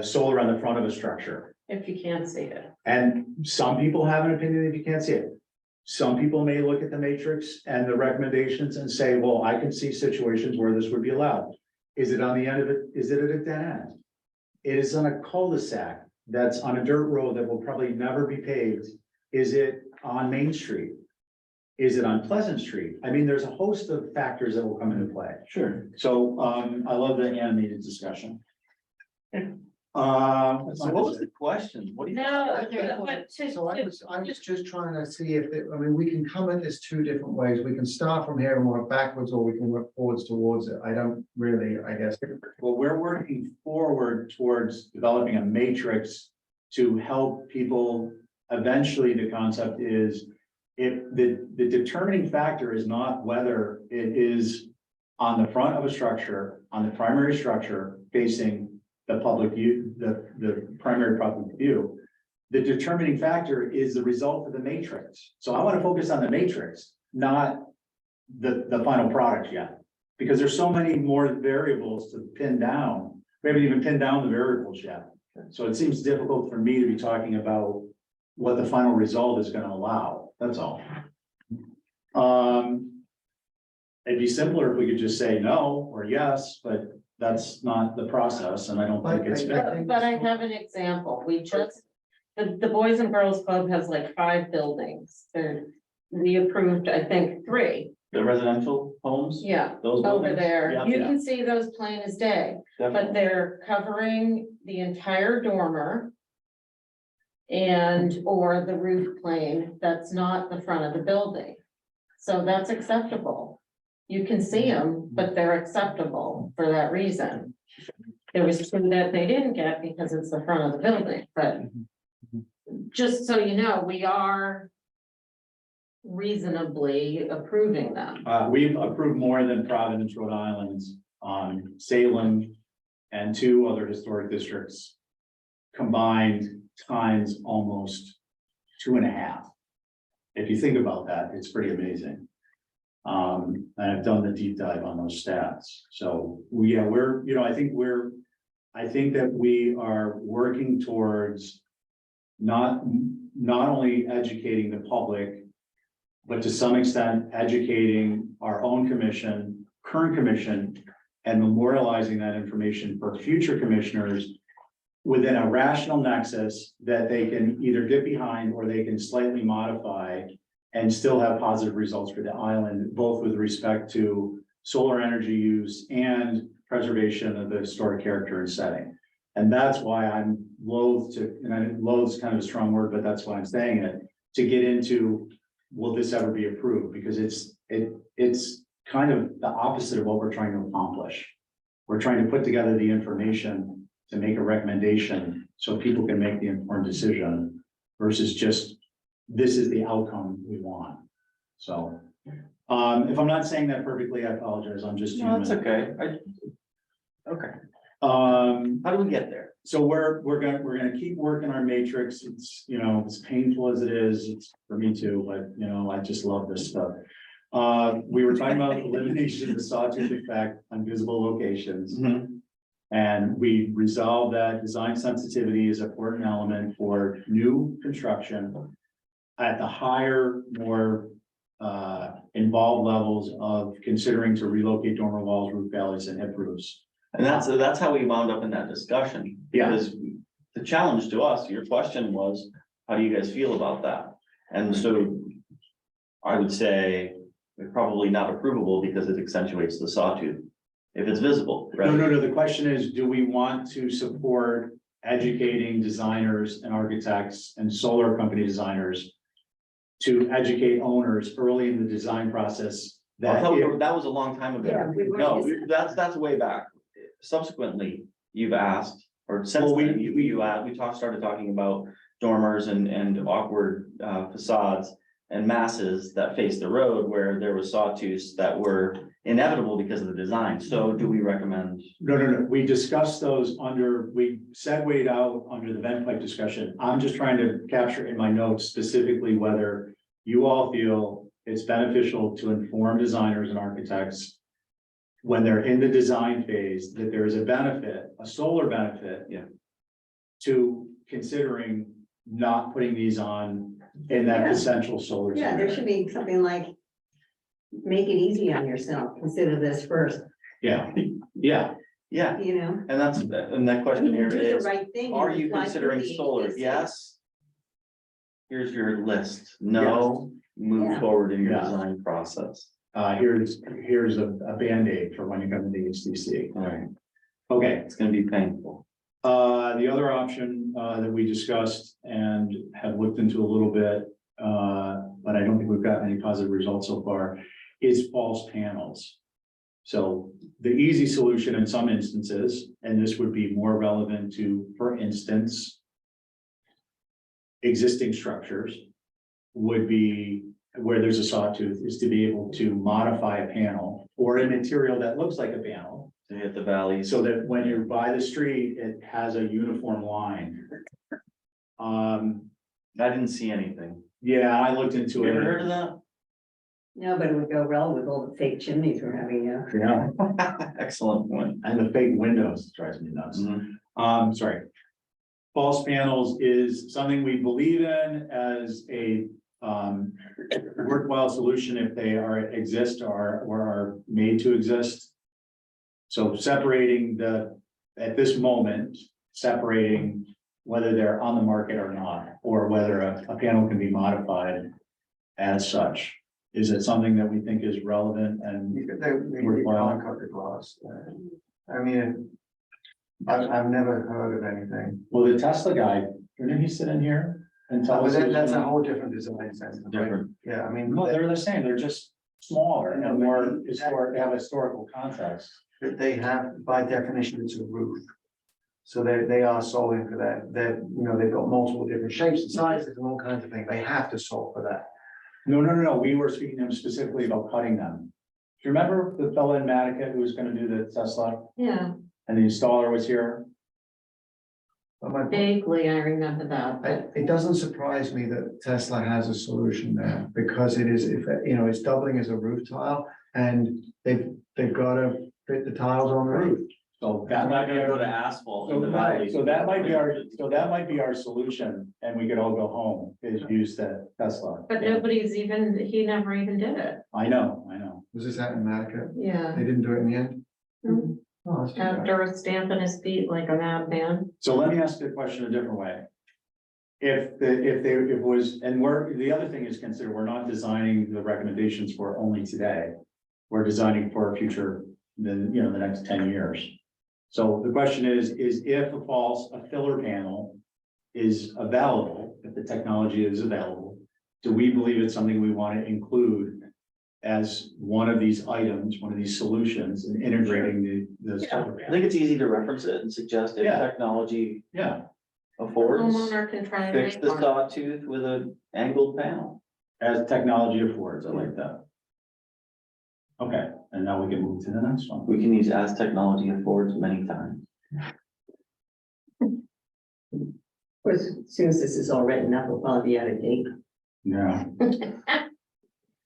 solar on the front of a structure? If you can't see it. And some people have an opinion if you can't see it. Some people may look at the matrix and the recommendations and say, well, I can see situations where this would be allowed. Is it on the end of it? Is it at a dead end? It is on a cul-de-sac that's on a dirt road that will probably never be paved. Is it on Main Street? Is it on Pleasant Street? I mean, there's a host of factors that will come into play. Sure. So, I love the animated discussion. So what was the question? What do you? No, but So I was just trying to see if, I mean, we can come at this two different ways. We can start from here and work backwards, or we can work forwards towards it. I don't really, I guess. Well, we're working forward towards developing a matrix to help people. Eventually, the concept is if the determining factor is not whether it is on the front of a structure, on the primary structure facing the public view, the primary public view. The determining factor is the result of the matrix. So I want to focus on the matrix, not the final product yet. Because there's so many more variables to pin down. We haven't even pinned down the variables yet. So it seems difficult for me to be talking about what the final result is going to allow. That's all. It'd be simpler if we could just say no or yes, but that's not the process, and I don't think it's. But I have an example. We just, the Boys and Girls Club has like 5 buildings. We approved, I think, 3. The residential homes? Yeah, Those over buildings? there. Yeah, You yeah. can see those plain as day, but definitely. they're covering the entire dormer. And, or the roof plane, that's not the front of the building. So that's acceptable. You can see them, but they're acceptable for that reason. There was 2 that they didn't get because it's the front of the building, but just so you know, we are reasonably approving them. We've approved more than Providence, Rhode Island's, Salem and 2 other historic districts. Combined times almost 2.5. If you think about that, it's pretty amazing. And I've done the deep dive on those stats. So we're, you know, I think that we are working towards not only educating the public, but to some extent educating our own commission, current commission, and memorializing that information for future commissioners within a rational nexus that they can either get behind or they can slightly modify and still have positive results for the island, both with respect to solar energy use and preservation of the historic character and setting. And that's why I'm loath to, and I loathe is kind of a strong word, but that's why I'm saying it, to get into, will this ever be approved? Because it's kind of the opposite of what we're trying to accomplish. We're trying to put together the information to make a recommendation so people can make the informed decision versus just, this is the outcome we want. So, if I'm not saying that perfectly, I apologize. I'm just. No, it's okay. Okay, how do we get there? So we're gonna keep working our matrix. It's, you know, as painful as it is, it's for me too, but you know, I just love this stuff. We were talking about elimination of the sawtooth effect on visible locations. And we resolved that design sensitivity is an important element for new construction at the higher, more involved levels of considering to relocate dormer walls, roof valleys, and hip roofs. And that's how we wound up in that discussion. Yeah. Because the challenge to us, your question was, how do you guys feel about that? And so I would say probably not approvable because it accentuates the sawtooth. If it's visible, right? No, the question is, do we want to support educating designers and architects and solar company designers to educate owners early in the design process? I That thought if- that was a long time ago. Yeah, we were No, just- that's way back. Subsequently, you've asked, or since Well, then, started talking about dormers and awkward facades and masses that face the road where there was sawtooths that were inevitable because of the design. So do we recommend? No. We discussed those we segued out under the vent pipe discussion. I'm just trying to capture in my notes specifically whether you all feel it's beneficial to inform designers and architects when they're in the design phase, that there is a benefit, a solar benefit. Yeah. To considering not putting these on in that Yeah. essential solar. Yeah, there scenario. should be something like, make it easy on yourself, consider this first, Yeah, yeah, Yeah, you know? and that I question mean, you here do the is, right thing. are you apply for considering the solar? HDC. Yes. Here's your list. No, move Yeah. forward in your Yeah. design process. here's a Band-Aid for when you come to the HDC. All right, Okay, it's gonna be painful. the other option, that we discussed and have looked into a little bit, but I don't think we've gotten any positive results so far, is false panels. So the easy solution in some instances, and this would be more relevant to, for instance, existing structures, would be where there's a sawtooth, is to be able to modify a panel or a material that looks like a panel, To hit the valleys. so that when you're by the street, it has a uniform line. I didn't see anything. Yeah, I looked into You it. ever heard of that? No, but it would go well with all the fake chimneys we're having now. Yeah, Excellent point. and the fake windows drives me nuts. Mhm. Sorry. False panels is something we believe in as a worthwhile solution if they exist or are made to exist. So separating at this moment, separating whether they're on the market or not, or whether a panel can be modified as such. Is it something that we think is relevant and They Worthwhile. can't cut the glass. I mean, I've never heard of anything. well, the Tesla guy, didn't he sit in here and tell But us? that's a whole different design sense. right? Different. Yeah, I mean. No, they're the same, they're just smaller I know, and but more he- historic, they have historical context. But they have, by definition, it's a roof. So they are solving for that. They've got multiple different shapes and sizes and all kinds of things. They have to solve for that. No, we were speaking to him specifically about cutting them. Do you remember the fellow in Matica who was gonna do the Tesla Yeah, and the installer was here? But my, vaguely I remember that, but it doesn't surprise me that Tesla has a solution there because it is, if, it's doubling as a roof tile and they've got to fit the tiles on the roof. So that might be Go to our, asphalt in the valley. so that might be our solution and we could all go home, is use the Tesla. but nobody's even, he never even did it. I know. Was this out in Matica? Yeah. They didn't do it in the end? Mhm. Oh, that's too bad. After stamping his feet like a madman. So let me ask the question a different way. If it was, and the other thing is consider, we're not designing the recommendations for only today. We're designing for a future, the next 10 years. So the question is if a filler panel is available, if the technology is available, do we believe it's something we want to include as one of these items, one of these solutions in integrating the solar I panel? think it's easy to reference it and suggest if Yeah. technology Yeah, affords, Homeowner can try and fix make the one. sawtooth with an angled panel. as technology affords, I like that. Okay, and now we can move to the next one. We can use as technology affords many times. Of course, as soon as this is all written up, we'll probably be out of date. Yeah.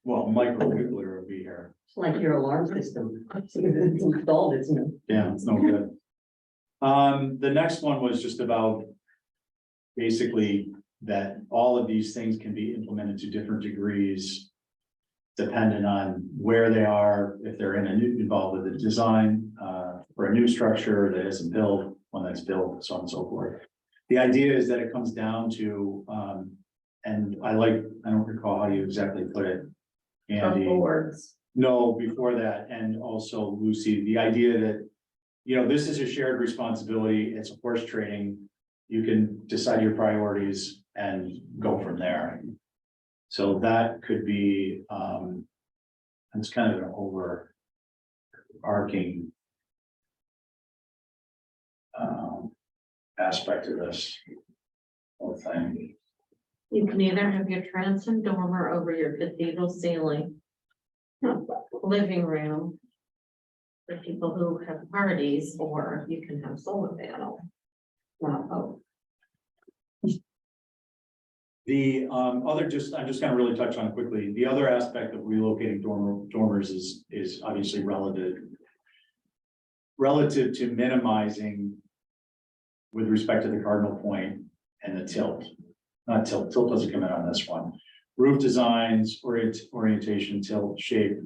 Well, micro nuclear will be here. It's like your alarm system. As soon as it's installed, it's no. Yeah, it's no good. The next one was just about basically that all of these things can be implemented to different degrees dependent on where they are, if they're involved with the design, for a new structure that isn't built, one that's built, so on and so forth. The idea is that it comes down to, and I don't recall how you exactly put it, Andy. Affords. No, before that, and also Lucy, the idea that, this is a shared responsibility, it's a horse trading. You can decide your priorities and go from there. So that could be, it's kind of an overarching aspect of this whole thing. You can either have your transom dormer over your cathedral ceiling. Living room. For people who have parties, or you can have solar panel. Not both. I'm just gonna really touch on quickly, the other aspect of relocating dormers is obviously relative to minimizing with respect to the cardinal point and the tilt. Not tilt doesn't come in on this one. Roof designs, orientation, tilt, shape.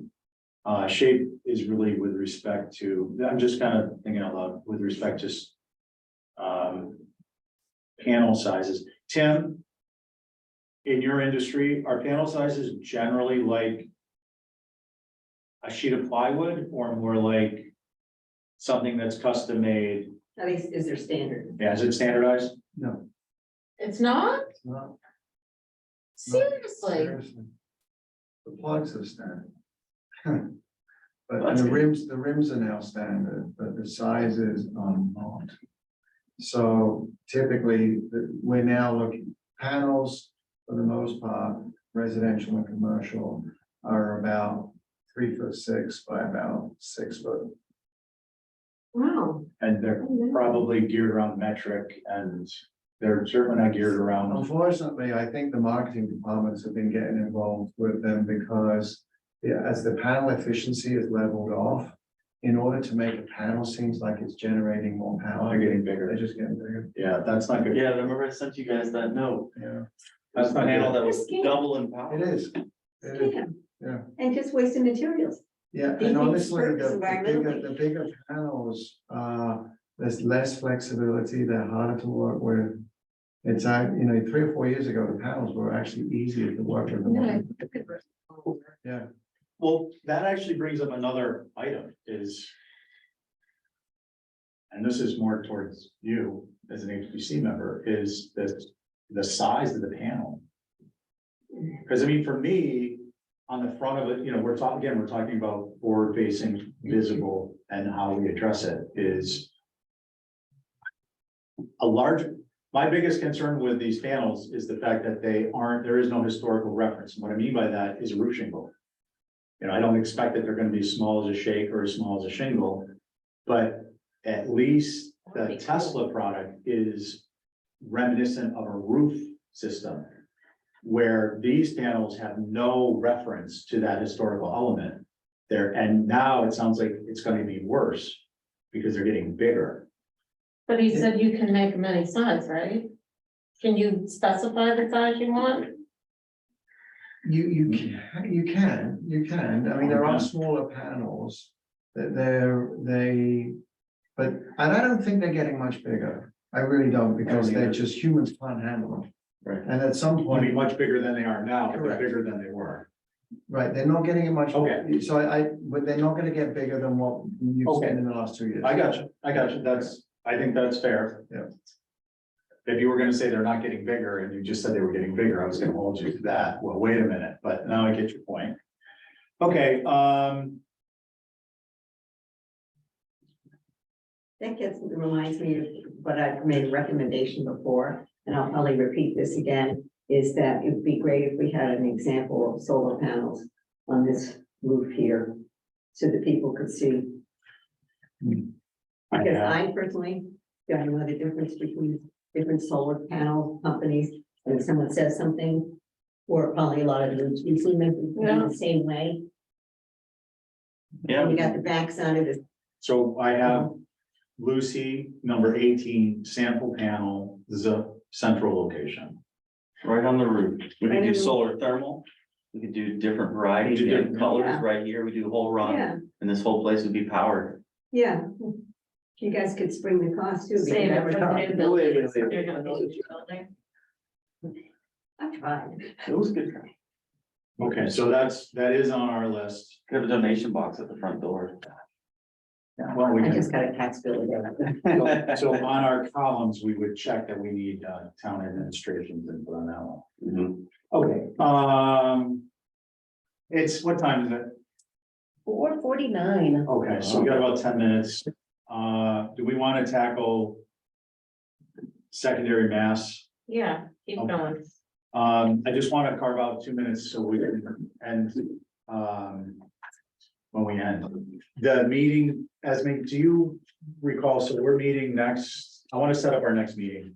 Shape is really with respect to, I'm just kind of thinking out loud, with respect to panel sizes. Tim, in your industry, are panel sizes generally like a sheet of plywood or more like something that's custom made? At least is there standard? Yeah, is it standardized? No, It's not? it's not. Seriously? Seriously. The plugs are standard. But That's the good. rims are now standard, but the sizes are not. So typically, we're now looking, panels, for the most part, residential and commercial are about 3'6" by about 6 foot. Wow. And they're probably geared around metric and they're certainly not geared around. Unfortunately, I think the marketing departments have been getting involved with them because as the panel efficiency is leveled off, in order to make a panel seems like it's generating more power. They're getting bigger. They're just getting bigger. Yeah, that's not good. Yeah, I remember I sent you guys that note. Yeah, That's A not panel good. that was Scam. double in power. it is. It is. Yeah. Yeah. And just wasting materials. Yeah, These and things honestly, hurt us the environmentally. bigger panels, there's less flexibility, they're harder to work with. It's, 3 or 4 years ago, the panels were actually easier to work with. Yeah, Well, that actually brings up another item is. And this is more towards you as an HDC member, is the size of the panel. Because I mean, for me, on the front of it, we're talking about forward facing, visible, and how we address it is. My biggest concern with these panels is the fact that there is no historical reference. And what I mean by that is a roof shingle. I don't expect that they're gonna be as small as a shake or as small as a shingle, but at least the Tesla product is reminiscent of a roof system. Where these panels have no reference to that historical element there, and now it sounds like it's gonna be worse because they're getting bigger. But he said you can make them any size, right? Can you specify the size you want? you can, I mean, there are smaller panels that but, and I don't think they're getting much bigger. I really don't, because they're just, humans can't handle them. Right. And at some Will be point, much bigger than they are now, but they're Correct. bigger than they were. right, they're not getting it much. Okay. So but they're not gonna get bigger than what you've Okay. seen in the last 2 years. I got you, I think that's fair. Yeah. If you were gonna say they're not getting bigger and you just said they were getting bigger, I was gonna hold you to that. Well, wait a minute, but now I get your point. Okay, That reminds me of what I've made a recommendation before, and I'll probably repeat this again, is that it would be great if we had an example of solar panels on this roof here, so that people could see. Because I personally don't know the difference between different solar panel companies, and if someone says something, or probably a lot of them, you see them Yeah. the same way. Yeah, And you got the backside of it. so I have Lucy, number 18, sample panel, this is a central location. right on the roof. We Right could do on the- solar thermal. We could do different varieties, Do different different- colors Yeah. right here. We do a whole run, Yeah, and this whole place would be powered. yeah. You guys could spring the cost too. because Save I it was for the talking- new building. wait, wait. You're gonna build a new building. I tried. It was good. Okay, so that is on our list. Could have a donation box at the front door. Well, we I can, just got a tax bill today. so on our columns, we would check that we need town administration's input on that one. Mhm. Okay, it's, what time is it? 4:49. Okay, so we got about 10 minutes. Do we want to tackle secondary mass? Yeah, keep Okay. going. I just want to carve out 2 minutes so we can end, when we end. The meeting, Esme, do you recall, so we're meeting next, I want to set up our next meeting.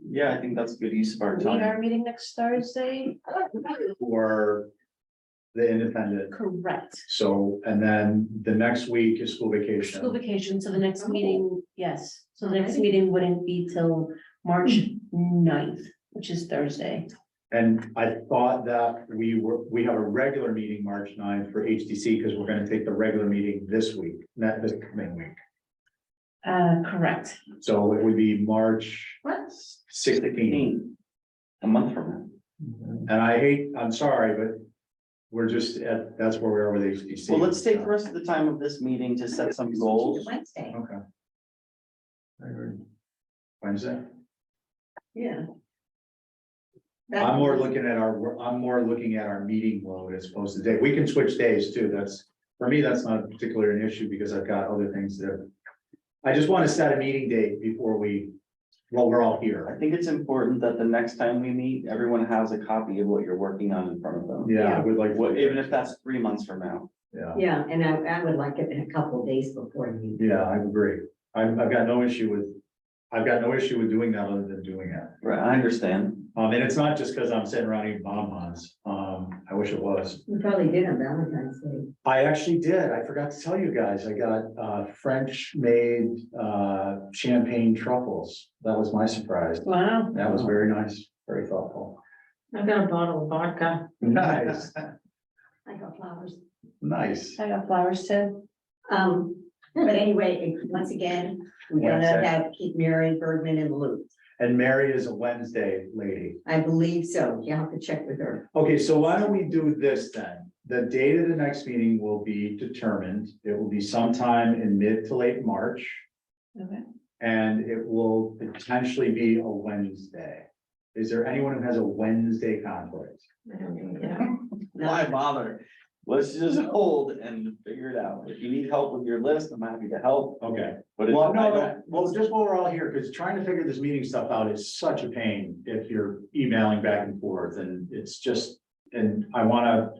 Yeah, I think that's a good use of our We time. are meeting next Thursday, for the independent. correct. So, and then the next week is school vacation. School vacation, so the next Oh. meeting, yes, so the next Alrighty. meeting wouldn't be till March 9th, which is Thursday. And I thought that we have a regular meeting March 9th for HDC because we're gonna take the regular meeting this week, not this coming week. Correct. So it would be March What? 16th. A month from now. I'm sorry, but we're just that's where we are with HDC. Well, let's take the rest of the time of this meeting to set some goals. Wednesday, Okay, I agree. Wednesday. yeah. I'm more looking at our meeting load as opposed to day. We can switch days too. For me, that's not particularly an issue because I've got other things that. I just want to set a meeting date before we're all I here. think it's important that the next time we meet, everyone has a copy of what you're working on in front of them. Yeah, I would like. Even if that's 3 months from now. Yeah, Yeah, and I would like it in a couple of days before you. yeah, I agree. I've got no issue with doing that other than doing it. Right, I understand. And it's not just because I'm sitting around eating bonbons. I wish it was. You probably did on Valentine's Day. I actually did. I forgot to tell you guys. I got French made champagne truffles. That was my surprise. Wow. That was very nice, very thoughtful. I got a bottle of vodka. Nice, I got flowers. nice. I got flowers too. But anyway, once again, we're gonna keep Mary Bergman in the loop. And Mary is a Wednesday lady. I believe so. You have to check with her. Okay, so why don't we do this then? The date of the next meeting will be determined. It will be sometime in mid to late March. Okay. And it will potentially be a Wednesday. Is there anyone who has a Wednesday conflict? I don't know, yeah. Why bother? Let's just hold and figure it out. If you need help with your list, I'm happy to help. Okay. But Well, I no, don't- well, just while we're all here, because trying to figure this meeting stuff out is such a pain if you're emailing back and forth and it's just, and I wanna,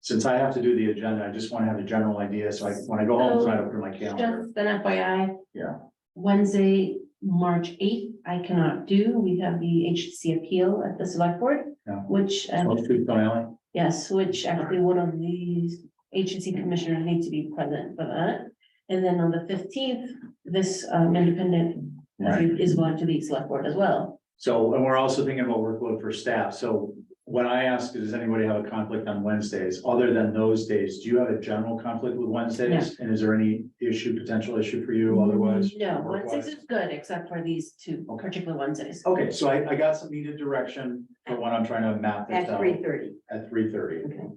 since I have to do the agenda, I just wanna have a general idea. So when I go home tonight, I'll put my calendar. Just an FYI. Yeah. Wednesday, March 8th, I cannot do. We have the HDC appeal at the select board, Yeah. which, Most people don't know. yes, which actually one of these HDC commissioners need to be present for that. And then on the 15th, this independent Right. is going to the select board as well. So, and we're also thinking about workload for staff. So when I ask, does anybody have a conflict on Wednesdays, other than those days, do you have a general conflict with Wednesdays? And is there any potential issue for you otherwise? No, work-wise? Wednesdays is good, except for these two Okay. particular Wednesdays. Okay, so I got some needed direction for when I'm trying to map this At out 3:30. at 3:30. Okay.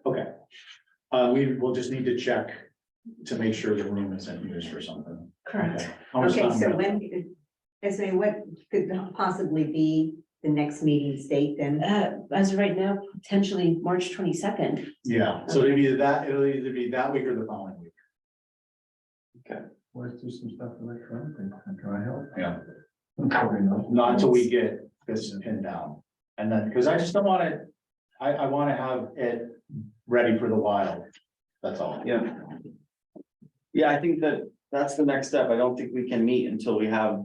Okay. We will just need to check to make sure the room isn't used for something. Correct. Okay. How much Okay, time so do we have? what could possibly be the next meeting date then? As of right now, potentially March 22nd. Yeah, so it'll either be that week or the following week. Let's do some stuff electronically. Can I help? Yeah. Probably not. Not until we get this pinned down. And then, because I just don't want it, I want to have it ready for the wild. That's all. Yeah. Yeah, I think that's the next step. I don't think we can meet until we have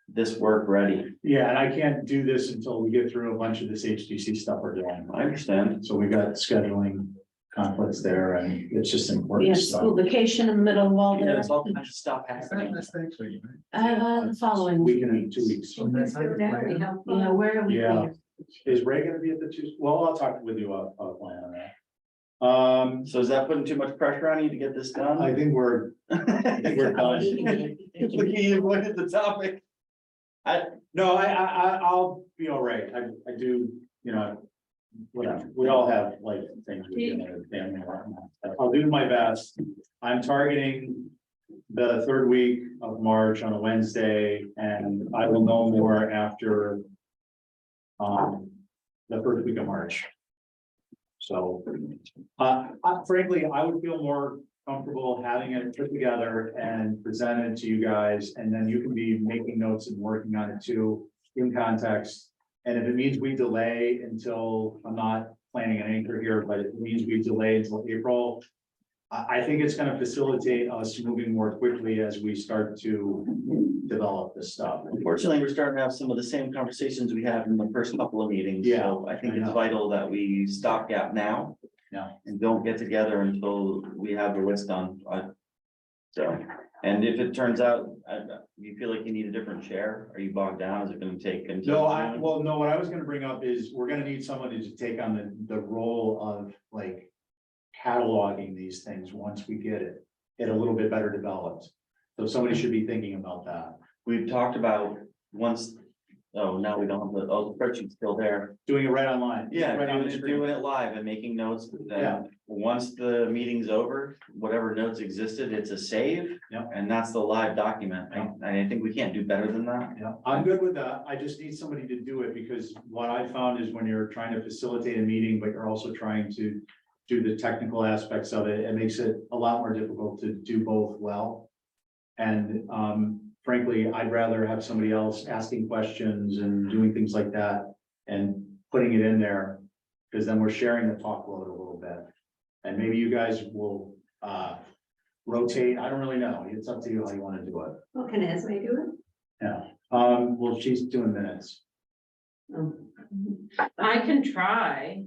this work ready. Yeah, and I can't do this until we get through a bunch of this HDC stuff we're doing. I understand. So we got scheduling conflicts there and it's just We important have stuff. school vacation in the middle of all Yeah, that. there's all kinds of stuff That's happening. next week, right? The following. Week and 2 weeks. So next So time, that we plan. have Yeah, where are we? Yeah. Is Ray gonna be at the two? Well, I'll talk with you offline on that. So is that putting too much pressure on you to get this done? I think we're done. Look, he avoided the topic. No, I'll be all right. I do, whatever. We all have like things we do in our family and whatnot. I'll do my best. I'm targeting the third week of March on a Wednesday and I will know more after the first week of March. So, frankly, I would feel more comfortable having it put together and presented to you guys, and then you can be making notes and working on it too in context. And if it means we delay until, I'm not planning an anchor here, but it means we delay until April, I think it's gonna facilitate us moving more quickly as we start to develop this stuff. Unfortunately, we're starting to have some of the same conversations we had in the first couple of meetings. Yeah, So I think I it's know. vital that we stopgap now. Yeah. And don't get together until we have the list done. So, and if it turns out, you feel like you need a different chair, are you bogged down? Is it gonna take until? June? Well, no, what I was gonna bring up is we're gonna need somebody to take on the role of like cataloging these things once we get it a little bit better developed. So somebody should be thinking about that. We've talked about once, oh, now we don't have the, oh, the spreadsheet's still there. Doing it right online. Yeah, Right on the doing screen. it live and making notes. Yeah. Once the meeting's over, whatever notes existed, it's a save. Yeah. And that's the live document. I think we can't do better than that. Yeah, I'm good with that. I just need somebody to do it because what I found is when you're trying to facilitate a meeting, but you're also trying to do the technical aspects of it, it makes it a lot more difficult to do both well. And frankly, I'd rather have somebody else asking questions and doing things like that and putting it in there. Because then we're sharing the talk load a little bit. And maybe you guys will rotate. I don't really know. It's up to you how you want to do it. Well, can Esme do Yeah. Well, she's doing minutes. it? Oh. I can try.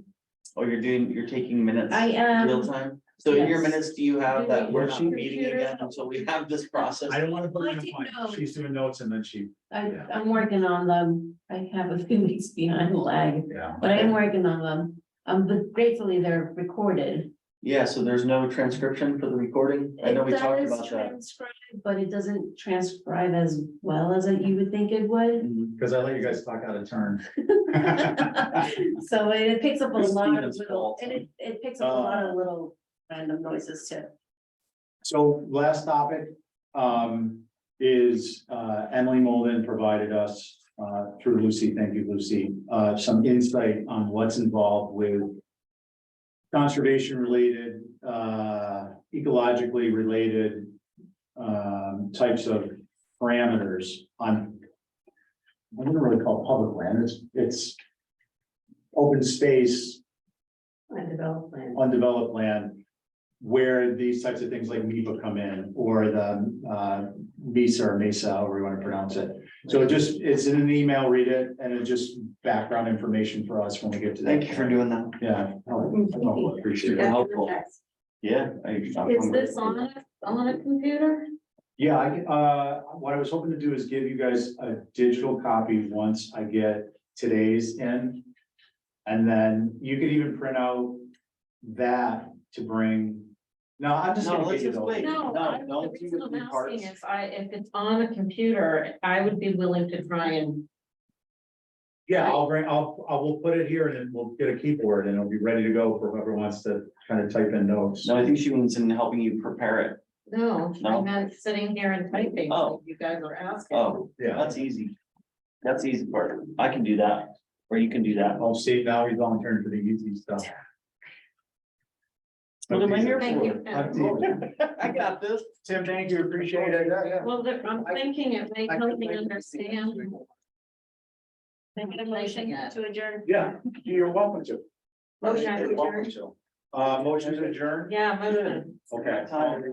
Oh, you're taking minutes I real am, time? So in your yes. minutes, do you have that, we're not Computer. meeting again until we have this process? I don't want to put I her in a didn't point. know. She's doing notes and then she, I'm working on them. I have a few weeks behind lag, yeah. but I am working on them. But gratefully they're recorded. Yeah, so there's no transcription for the recording? I know we It talked does about that. transcribe, but it doesn't transcribe as well as you would think it would. Mhm. Because I let you guys talk out of turn. So it picks up a It's lot of Steven's little, fault. and it picks up a lot of little random noises too. So last topic, is, Emily Molden provided us, through Lucy, thank you, Lucy, some insight on what's involved with conservation related, ecologically related, types of parameters on, I wouldn't really call it public land, it's open space, Undeveloped land. undeveloped land, where these types of things like MIPA come in, or the Mesa or Mesa, however you want to pronounce it. So it's in an email, read it, and it's just background information for us when we get to that. Thank you for doing that. Yeah, I appreciate Super it. helpful. Yeah. Is this on a computer? Yeah, what I was hoping to do is give you guys a digital copy once I get today's in. And then you could even print out that to bring. No, I'm just. No, gonna let's get you just those. wait. No, don't the do reason the I'm three parts. asking is if it's on a computer, I would be willing to try and. Yeah, we'll put it here and then we'll get a keyboard and it'll be ready to go for whoever wants to kind of type in notes. No, I think she means in helping you prepare it. No, I No? meant sitting here and typing, Oh. like you guys are asking. Oh, Yeah. that's easy. That's the easy part. I can do that, or you can do that. Oh, see, now he's volunteering for the easy stuff. What am I here Thank you. Up to you. I got this. Tim, thank you, appreciate it. Well, I'm thinking it may help me understand. Make a motion to adjourn. Yeah, you're welcome to. Motion to You're welcome adjourn. to. Motion to adjourn, Yeah, motion. okay. Time.